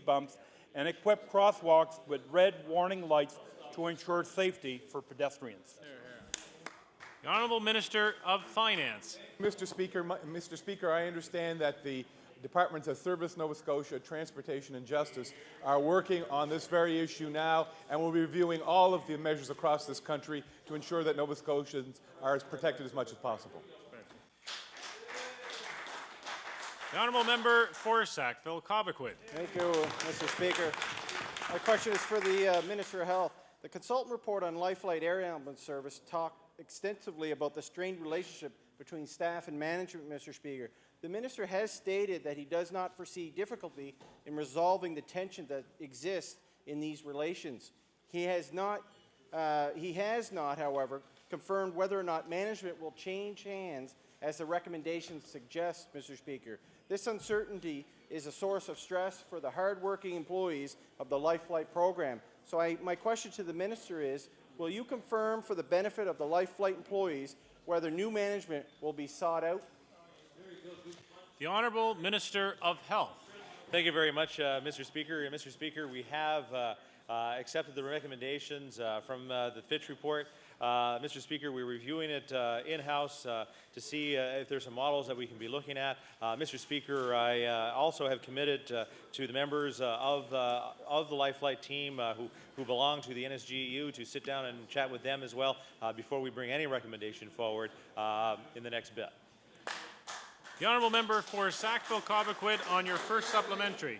bumps and equip crosswalks with red warning lights to ensure safety for pedestrians? The Honourable Minister of Finance. Mr. Speaker, I understand that the Departments of Service, Nova Scotia, Transportation and Justice are working on this very issue now and will be reviewing all of the measures across this country to ensure that Nova Scotians are as protected as much as possible. The Honourable Member for Sackville-Cobequid. Thank you, Mr. Speaker. My question is for the Minister of Health. The consultant report on Lifelight Air Ambulance Service talked extensively about the strained relationship between staff and management, Mr. Speaker. The Minister has stated that he does not foresee difficulty in resolving the tension that exists in these relations. He has not, however, confirmed whether or not management will change hands as the recommendation suggests, Mr. Speaker. This uncertainty is a source of stress for the hard-working employees of the Lifelight program. So my question to the Minister is, will you confirm for the benefit of the Lifelight employees whether new management will be sought out? The Honourable Minister of Health. Thank you very much, Mr. Speaker. Mr. Speaker, we have accepted the recommendations from the Fitch report. Mr. Speaker, we're reviewing it in-house to see if there's some models that we can be looking at. Mr. Speaker, I also have committed to the members of the Lifelight team who belong to the NSGEU to sit down and chat with them as well before we bring any recommendation forward in the next bit. The Honourable Member for Sackville-Cobequid on your first supplementary.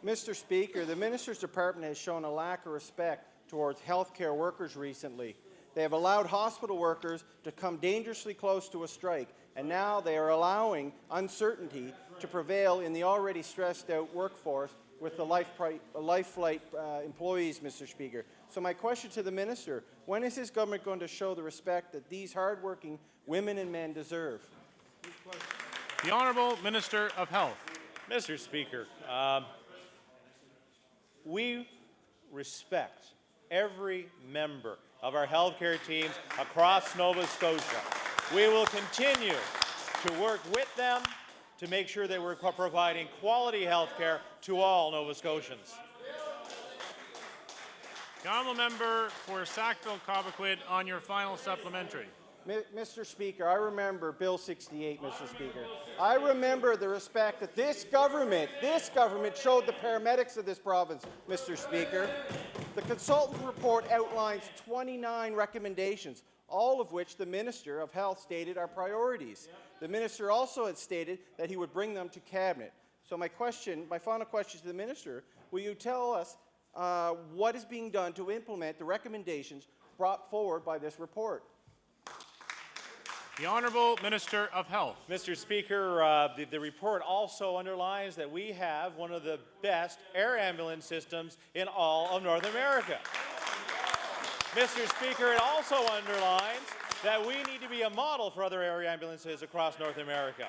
Mr. Speaker, the Minister's Department has shown a lack of respect towards healthcare workers recently. They have allowed hospital workers to come dangerously close to a strike, and now they are allowing uncertainty to prevail in the already stressed-out workforce with the Lifelight employees, Mr. Speaker. So my question to the Minister, when is his government going to show the respect that these hard-working women and men deserve? The Honourable Minister of Health. Mr. Speaker, we respect every member of our healthcare teams across Nova Scotia. We will continue to work with them to make sure that we're providing quality healthcare to all Nova Scotians. The Honourable Member for Sackville-Cobequid on your final supplementary. Mr. Speaker, I remember Bill 68, Mr. Speaker. I remember the respect that this government showed the paramedics of this province, Mr. Speaker. The consultant report outlines 29 recommendations, all of which the Minister of Health stated are priorities. The Minister also had stated that he would bring them to Cabinet. So my final question to the Minister, will you tell us what is being done to implement the recommendations brought forward by this report? The Honourable Minister of Health. Mr. Speaker, the report also underlines that we have one of the best air ambulance systems in all of North America. Mr. Speaker, it also underlines that we need to be a model for other air ambulances across North America.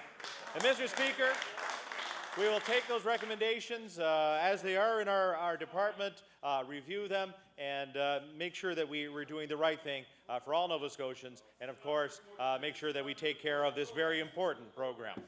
And Mr. Speaker, we will take those recommendations as they are in our department, review them, and make sure that we're doing the right thing for all Nova Scotians, and of course, make sure that we take care of this very important program.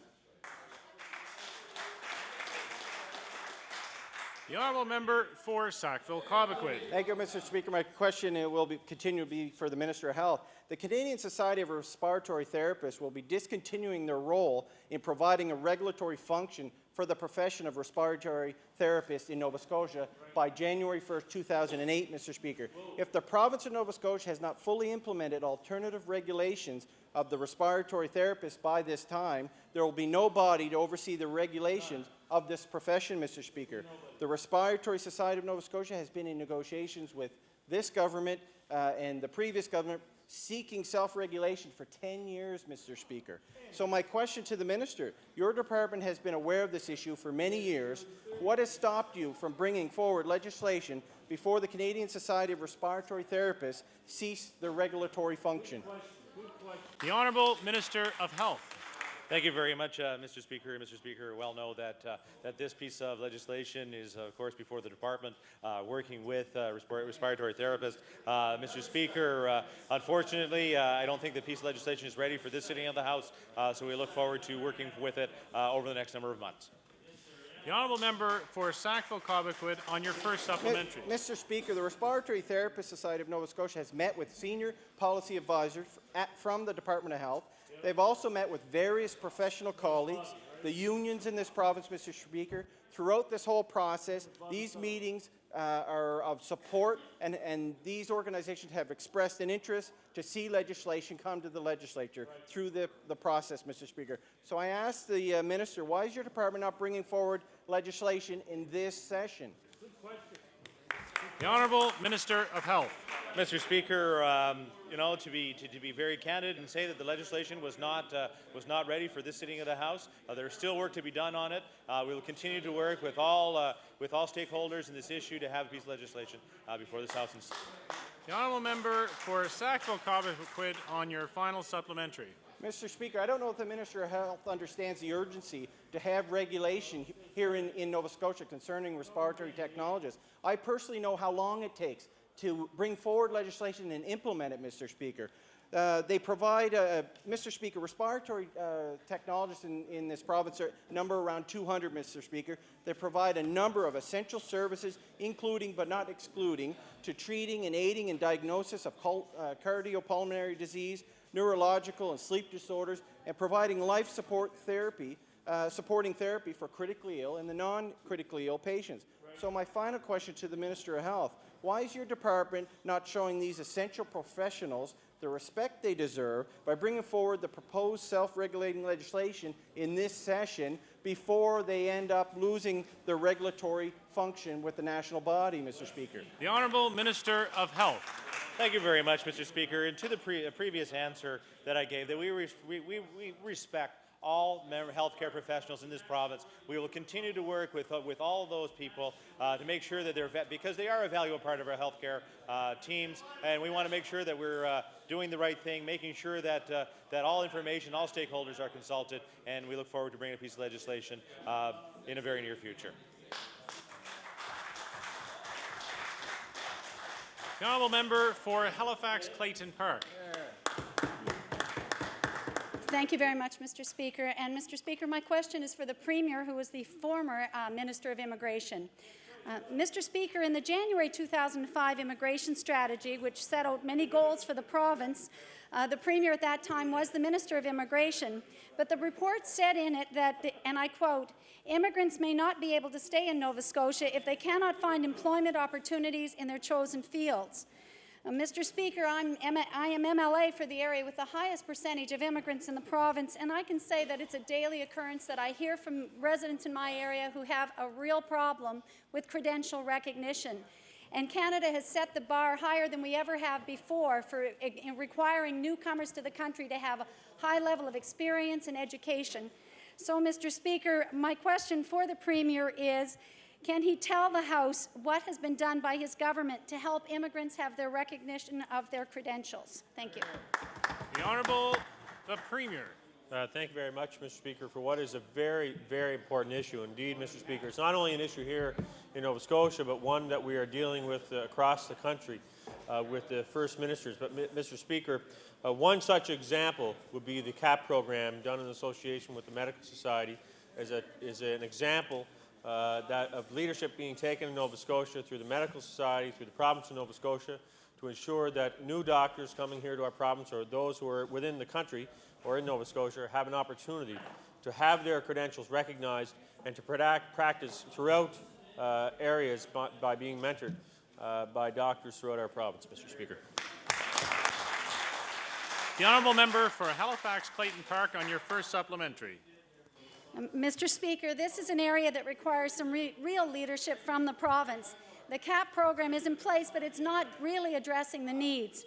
The honourable member for Sackville-Cobequid. Thank you, Mr. Speaker. My question will continue to be for the Minister of Health. The Canadian Society of Respiratory Therapists will be discontinuing their role in providing a regulatory function for the profession of respiratory therapist in Nova Scotia by January 1st, 2008, Mr. Speaker. If the province of Nova Scotia has not fully implemented alternative regulations of the respiratory therapist by this time, there will be no body to oversee the regulations of this profession, Mr. Speaker. The Respiratory Society of Nova Scotia has been in negotiations with this government and the previous government seeking self-regulation for 10 years, Mr. Speaker. So my question to the Minister, your department has been aware of this issue for many years. What has stopped you from bringing forward legislation before the Canadian Society of Respiratory Therapists cease their regulatory function? The Honourable Minister of Health. Thank you very much, Mr. Speaker. Mr. Speaker, well know that this piece of legislation is, of course, before the department, working with respiratory therapists. Mr. Speaker, unfortunately, I don't think the piece of legislation is ready for this sitting of the House, so we look forward to working with it over the next number of months. The honourable member for Sackville-Cobequid on your first supplementary. Mr. Speaker, the Respiratory Therapist Society of Nova Scotia has met with senior policy advisors from the Department of Health. They've also met with various professional colleagues, the unions in this province, Mr. Speaker. Throughout this whole process, these meetings are of support, and these organizations have expressed an interest to see legislation come to the legislature through the process, Mr. Speaker. So I ask the Minister, why is your department not bringing forward legislation in this session? Good question. The Honourable Minister of Health. Mr. Speaker, you know, to be very candid and say that the legislation was not ready for this sitting of the House. There's still work to be done on it. We will continue to work with all stakeholders in this issue to have a piece of legislation before this House. The honourable member for Sackville-Cobequid on your final supplementary. Mr. Speaker, I don't know if the Minister of Health understands the urgency to have regulation here in Nova Scotia concerning respiratory technologists. I personally know how long it takes to bring forward legislation and implement it, Mr. Speaker. They provide, Mr. Speaker, respiratory technologists in this province number around 200, Mr. Speaker. They provide a number of essential services, including but not excluding, to treating and aiding in diagnosis of cardiopulmonary disease, neurological and sleep disorders, and providing life support therapy, supporting therapy for critically ill and the non-critically ill patients. So my final question to the Minister of Health, why is your department not showing these essential professionals the respect they deserve by bringing forward the proposed self-regulating legislation in this session before they end up losing their regulatory function with the national body, Mr. Speaker? The Honourable Minister of Health. Thank you very much, Mr. Speaker. And to the previous answer that I gave, that we respect all healthcare professionals in this province. We will continue to work with all of those people to make sure that because they are a valuable part of our healthcare teams, and we want to make sure that we're doing the right thing, making sure that all information, all stakeholders are consulted, and we look forward to bringing a piece of legislation in a very near future. The honourable member for Halifax Clayton Park. Thank you very much, Mr. Speaker. And Mr. Speaker, my question is for the Premier, who was the former Minister of Immigration. Mr. Speaker, in the January 2005 immigration strategy, which set out many goals for the province, the Premier at that time was the Minister of Immigration, but the report said in it that, and I quote, "Immigrants may not be able to stay in Nova Scotia if they cannot find employment opportunities in their chosen fields." Mr. Speaker, I am MLA for the area with the highest percentage of immigrants in the province, and I can say that it's a daily occurrence that I hear from residents in my area who have a real problem with credential recognition. And Canada has set the bar higher than we ever have before for requiring newcomers to the country to have a high level of experience and education. So, Mr. Speaker, my question for the Premier is, can he tell the House what has been done by his government to help immigrants have their recognition of their credentials? Thank you. The Honourable the Premier. Thank you very much, Mr. Speaker, for what is a very, very important issue. Indeed, Mr. Speaker, it's not only an issue here in Nova Scotia, but one that we are dealing with across the country with the First Ministers. But, Mr. Speaker, one such example would be the CAP program done in association with the Medical Society as an example of leadership being taken in Nova Scotia through the Medical Society, through the province of Nova Scotia, to ensure that new doctors coming here to our province or those who are within the country or in Nova Scotia have an opportunity to have their credentials recognized and to practice throughout areas by being mentored by doctors throughout our province, Mr. Speaker. The honourable member for Halifax Clayton Park on your first supplementary. Mr. Speaker, this is an area that requires some real leadership from the province. The CAP program is in place, but it's not really addressing the needs.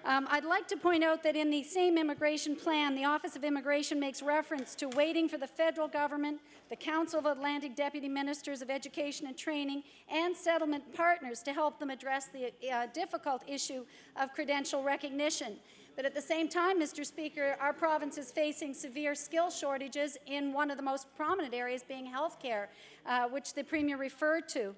I'd like to point out that in the same immigration plan, the Office of Immigration makes reference to waiting for the federal government, the Council of Atlantic Deputy Ministers of Education and Training, and settlement partners to help them address the difficult issue of credential recognition. But at the same time, Mr. Speaker, our province is facing severe skill shortages in one of the most prominent areas being healthcare, which the Premier referred to.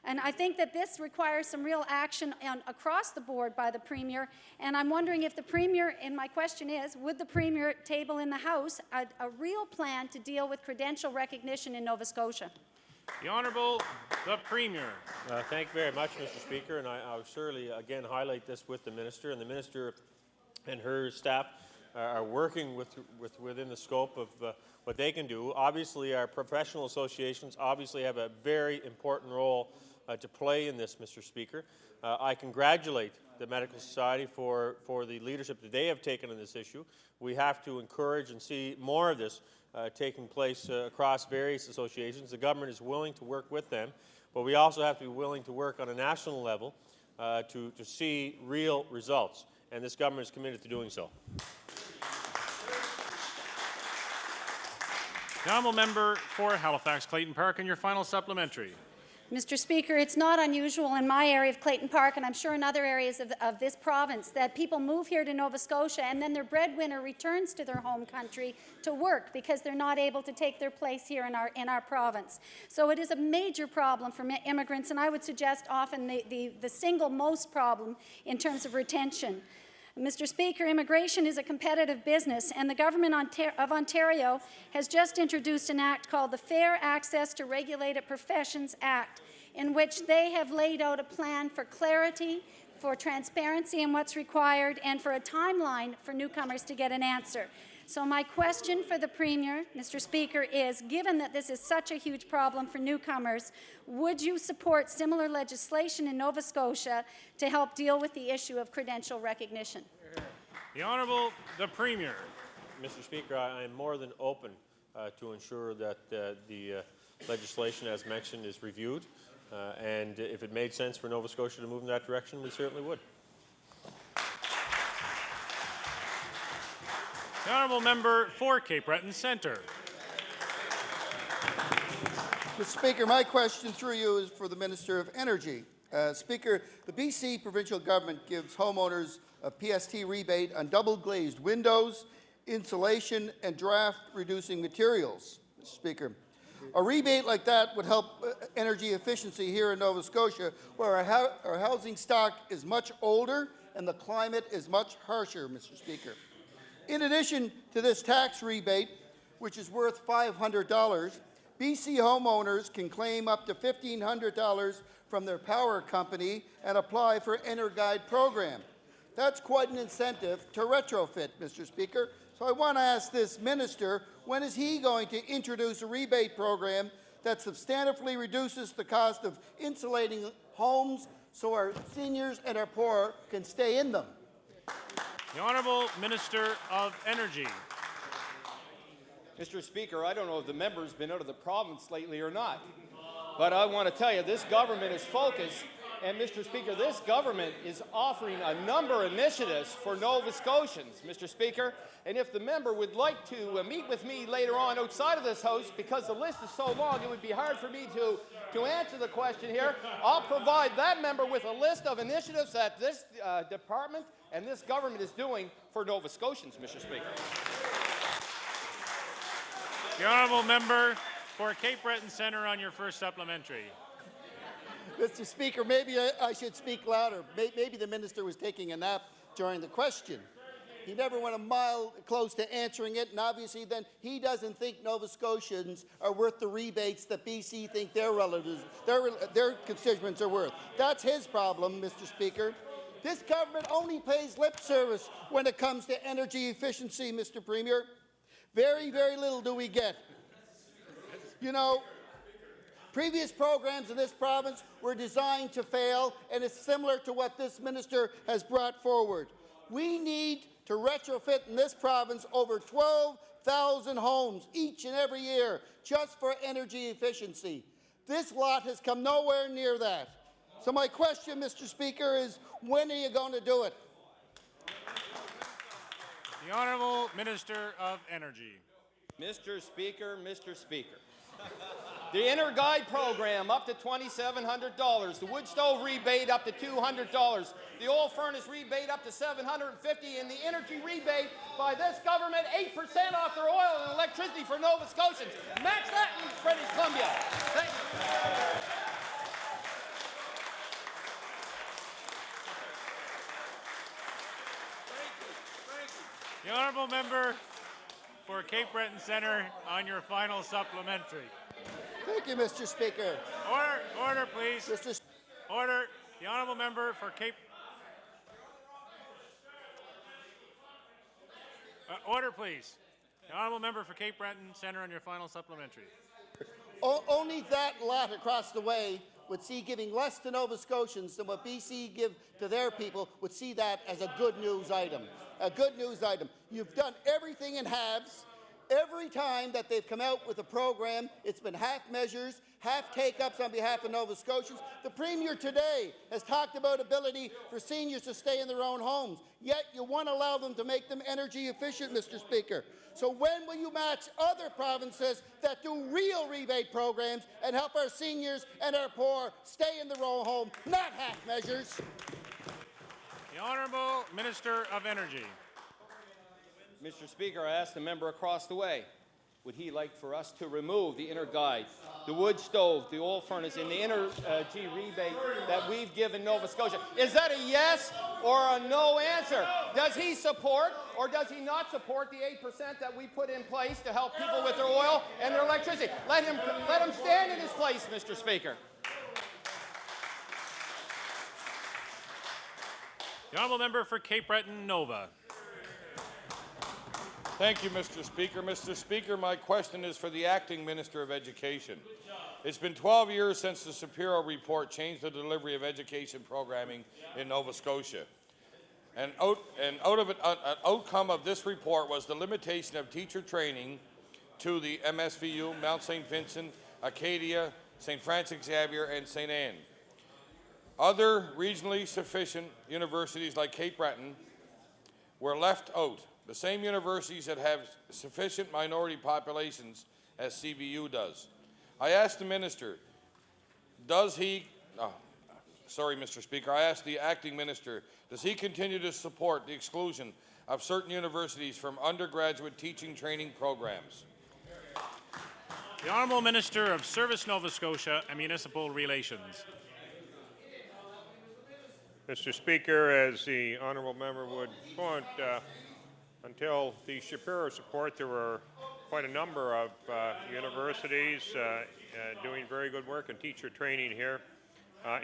And I think that this requires some real action across the board by the Premier. And I'm wondering if the Premier, and my question is, would the Premier table in the House a real plan to deal with credential recognition in Nova Scotia? The Honourable, the Premier. Thank you very much, Mr. Speaker, and I'll surely again highlight this with the Minister, and the Minister and her staff are working within the scope of what they can do. Obviously, our professional associations obviously have a very important role to play in this, Mr. Speaker. I congratulate the Medical Society for the leadership that they have taken on this issue. We have to encourage and see more of this taking place across various associations. The government is willing to work with them, but we also have to be willing to work on a national level to see real results, and this government is committed to doing so. The honourable member for Halifax Clayton Park and your final supplementary. Mr. Speaker, it's not unusual in my area of Clayton Park, and I'm sure in other areas of this province, that people move here to Nova Scotia and then their breadwinner returns to their home country to work because they're not able to take their place here in our province. So it is a major problem for immigrants, and I would suggest often the single most problem in terms of retention. Mr. Speaker, immigration is a competitive business, and the Government of Ontario has just introduced an act called the Fair Access to Regulated Professions Act, in which they have laid out a plan for clarity, for transparency in what's required, and for a timeline for newcomers to get an answer. So my question for the Premier, Mr. Speaker, is, given that this is such a huge problem for newcomers, would you support similar legislation in Nova Scotia to help deal with the issue of credential recognition? The Honourable, the Premier. Mr. Speaker, I am more than open to ensure that the legislation, as mentioned, is reviewed. And if it made sense for Nova Scotia to move in that direction, we certainly would. The honourable member for Cape Breton Centre. Mr. Speaker, my question through you is for the Minister of Energy. Speaker, the BC provincial government gives homeowners a PST rebate on double-glazed windows, insulation, and draft-reducing materials. Mr. Speaker, a rebate like that would help energy efficiency here in Nova Scotia, where our housing stock is much older and the climate is much harsher, Mr. Speaker. In addition to this tax rebate, which is worth $500, BC homeowners can claim up to $1,500 from their power company and apply for EnerGuide program. That's quite an incentive to retrofit, Mr. Speaker. So I want to ask this minister, when is he going to introduce a rebate program that substantively reduces the cost of insulating homes so our seniors and our poor can stay in them? The Honourable Minister of Energy. Mr. Speaker, I don't know if the member's been out of the province lately or not, but I want to tell you this government is focused, and Mr. Speaker, this government is offering a number of initiatives for Nova Scotians, Mr. Speaker, and if the member would like to meet with me later on outside of this House, because the list is so long, it would be hard for me to answer the question here. I'll provide that member with a list of initiatives that this department and this government is doing for Nova Scotians, Mr. Speaker. The honourable member for Cape Breton Centre on your first supplementary. Mr. Speaker, maybe I should speak louder. Maybe the minister was taking a nap during the question. He never went a mile close to answering it, and obviously then he doesn't think Nova Scotians are worth the rebates that BC think their relatives, their constituents are worth. That's his problem, Mr. Speaker. This government only pays lip service when it comes to energy efficiency, Mr. Premier. Very, very little do we get. You know, previous programs in this province were designed to fail, and it's similar to what this minister has brought forward. We need to retrofit in this province over 12,000 homes each and every year just for energy efficiency. This lot has come nowhere near that. So my question, Mr. Speaker, is when are you going to do it? The Honourable Minister of Energy. Mr. Speaker, Mr. Speaker. The Inner Guide program up to $2,700. The wood stove rebate up to $200. The oil furnace rebate up to $750. And the energy rebate by this government, 8% off their oil and electricity for Nova Scotians. Match that in British Columbia. Thank you. The Honourable Member for Cape Breton Centre on your final supplementary. Thank you, Mr. Speaker. Order, please. Order. The Honourable Member for Cape... order, please. The Honourable Member for Cape Breton Centre on your final supplementary. Only that lot across the way would see giving less to Nova Scotians than what BC give to their people would see that as a good news item. A good news item. You've done everything in halves. Every time that they've come out with a program, it's been half measures, half take-ups on behalf of Nova Scotians. The Premier today has talked about ability for seniors to stay in their own homes, yet you won't allow them to make them energy efficient, Mr. Speaker. So when will you match other provinces that do real rebate programs and help our seniors and our poor stay in their own home, not half measures? The Honourable Minister of Energy. Mr. Speaker, I asked the member across the way, would he like for us to remove the Inner Guide, the wood stove, the oil furnace, and the energy rebate that we've given Nova Scotia? Is that a yes or a no answer? Does he support or does he not support the 8% that we put in place to help people with their oil and their electricity? Let him stand in his place, Mr. Speaker. The Honourable Member for Cape Breton Nova. Thank you, Mr. Speaker. Mr. Speaker, my question is for the Acting Minister of Education. It's been 12 years since the Shapiro report changed the delivery of education programming in Nova Scotia. An outcome of this report was the limitation of teacher training to the MSVU, Mount St. Vincent, Acadia, St. Francis Xavier, and St. Anne. Other regionally sufficient universities like Cape Breton were left out. The same universities that have sufficient minority populations as CBU does. I asked the minister, Mr. Speaker, I asked the acting minister, does he continue to support the exclusion of certain universities from undergraduate teaching training programs? The Honourable Minister of Service Nova Scotia and Municipal Relations. Mr. Speaker, as the honourable member would point, until the Shapiro report, there were quite a number of universities doing very good work in teacher training here,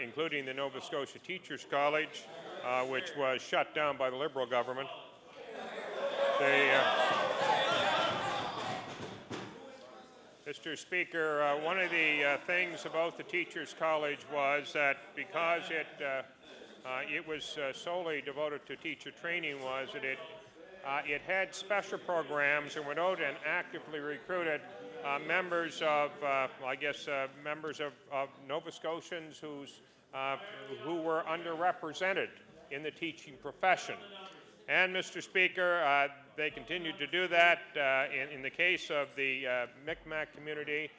including the Nova Scotia Teachers College, which was shut down by the Liberal government. Mr. Speaker, one of the things about the Teachers College was that because it was solely devoted to teacher training, was that it had special programs and went out and actively recruited members of, members of Nova Scotians who were underrepresented in the teaching profession. And, Mr. Speaker, they continued to do that in the case of the Mi'kmaq community.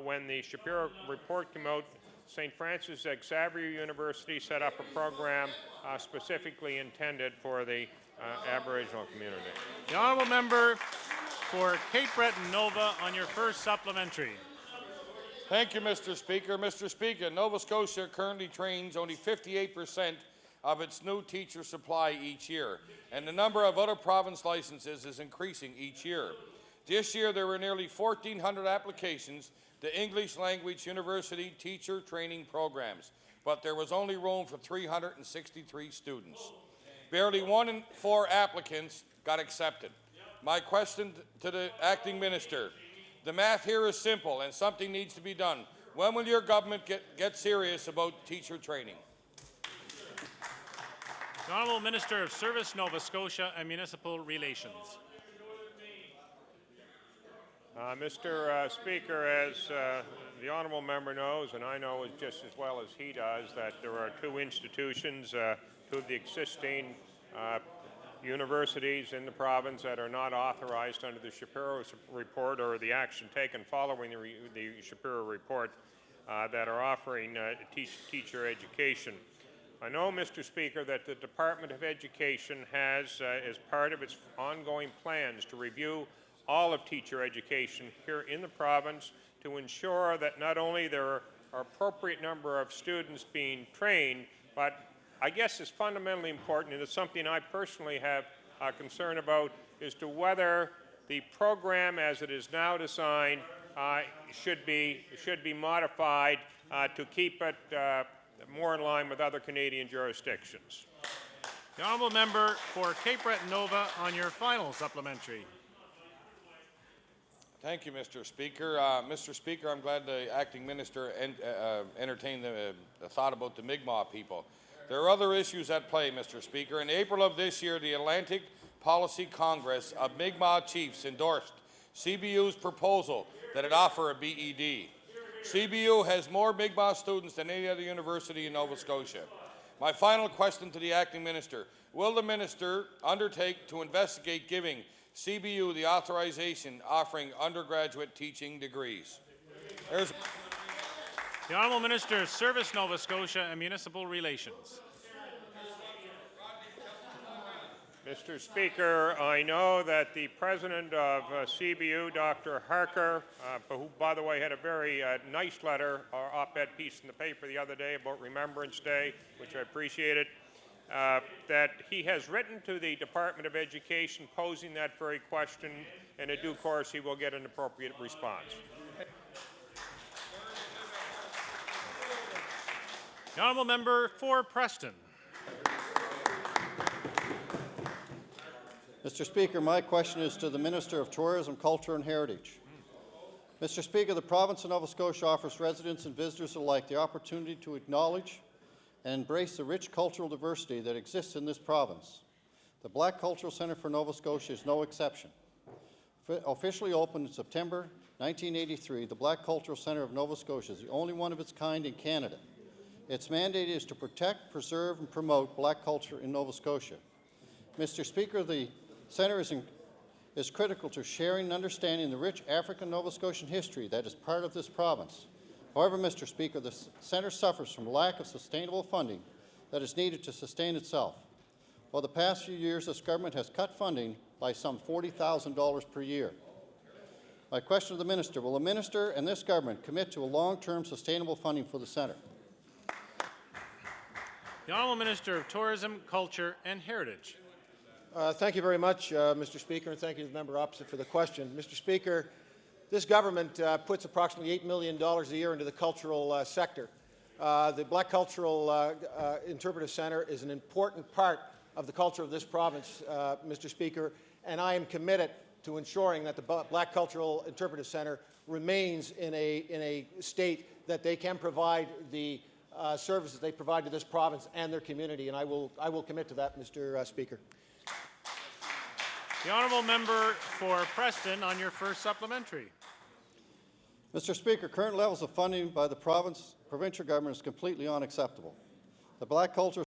When the Shapiro report came out, St. Francis Xavier University set up a program specifically intended for the Aboriginal community. The Honourable Member for Cape Breton Nova on your first supplementary. Thank you, Mr. Speaker. Mr. Speaker, Nova Scotia currently trains only 58% of its new teacher supply each year, and the number of other province licenses is increasing each year. This year, there were nearly 1,400 applications to English language university teacher training programs, but there was only room for 363 students. Barely 1 in 4 applicants got accepted. My question to the acting minister, the math here is simple and something needs to be done. When will your government get serious about teacher training? The Honourable Minister of Service, Nova Scotia and Municipal Relations. Mr. Speaker, as the honourable member knows, and I know just as well as he does, that there are 2 institutions, 2 of the existing universities in the province that are not authorized under the Shapiro report or the action taken following the Shapiro report that are offering teacher education. I know, Mr. Speaker, that the Department of Education has, as part of its ongoing plans, to review all of teacher education here in the province to ensure that not only there are appropriate number of students being trained, but I guess it's fundamentally important, and it's something I personally have concern about, as to whether the program as it is now designed should be modified to keep it more in line with other Canadian jurisdictions. The honourable member for Cape Breton Nova on your final supplementary. Thank you, Mr. Speaker. Mr. Speaker, I'm glad the acting minister entertained the thought about the Mi'kmaq people. There are other issues at play, Mr. Speaker. In April of this year, the Atlantic Policy Congress of Mi'kmaq Chiefs endorsed CBU's proposal that it offer a BED. CBU has more Mi'kmaq students than any other university in Nova Scotia. My final question to the acting minister, will the minister undertake to investigate giving CBU the authorization offering undergraduate teaching degrees? The Honourable Minister of Service, Nova Scotia and Municipal Relations. Mr. Speaker, I know that the president of CBU, Dr. Harker, who, by the way, had a very nice letter or op-ed piece in the paper the other day about Remembrance Day, which I appreciated, that he has written to the Department of Education posing that very question, and in due course he will get an appropriate response. The honourable member for Preston. Mr. Speaker, my question is to the Minister of Tourism, Culture and Heritage. Mr. Speaker, the province of Nova Scotia offers residents and visitors alike the opportunity to acknowledge and embrace the rich cultural diversity that exists in this province. The Black Cultural Centre for Nova Scotia is no exception. Officially opened in September 1983, the Black Cultural Centre of Nova Scotia is the only one of its kind in Canada. Its mandate is to protect, preserve, and promote Black culture in Nova Scotia. Mr. Speaker, the Centre is critical to sharing and understanding the rich African Nova Scotian history that is part of this province. However, Mr. Speaker, the Centre suffers from lack of sustainable funding that is needed to sustain itself. Over the past few years, this government has cut funding by some $40,000 per year. My question to the Minister, will the Minister and this government commit to a long-term sustainable funding for the Centre? The Honourable Minister of Tourism, Culture and Heritage. Thank you very much, Mr. Speaker, and thank you to the member opposite for the question. Mr. Speaker, this government puts approximately $8 million a year into the cultural sector. The Black Cultural Interpretive Centre is an important part of the culture of this province, Mr. Speaker, and I am committed to ensuring that the Black Cultural Interpretive Centre remains in a state that they can provide the services they provide to this province and their community, and I will commit to that, Mr. Speaker. The honourable member for Preston on your first supplementary. Mr. Speaker, current levels of funding by the provincial government is completely unacceptable. The Black Culture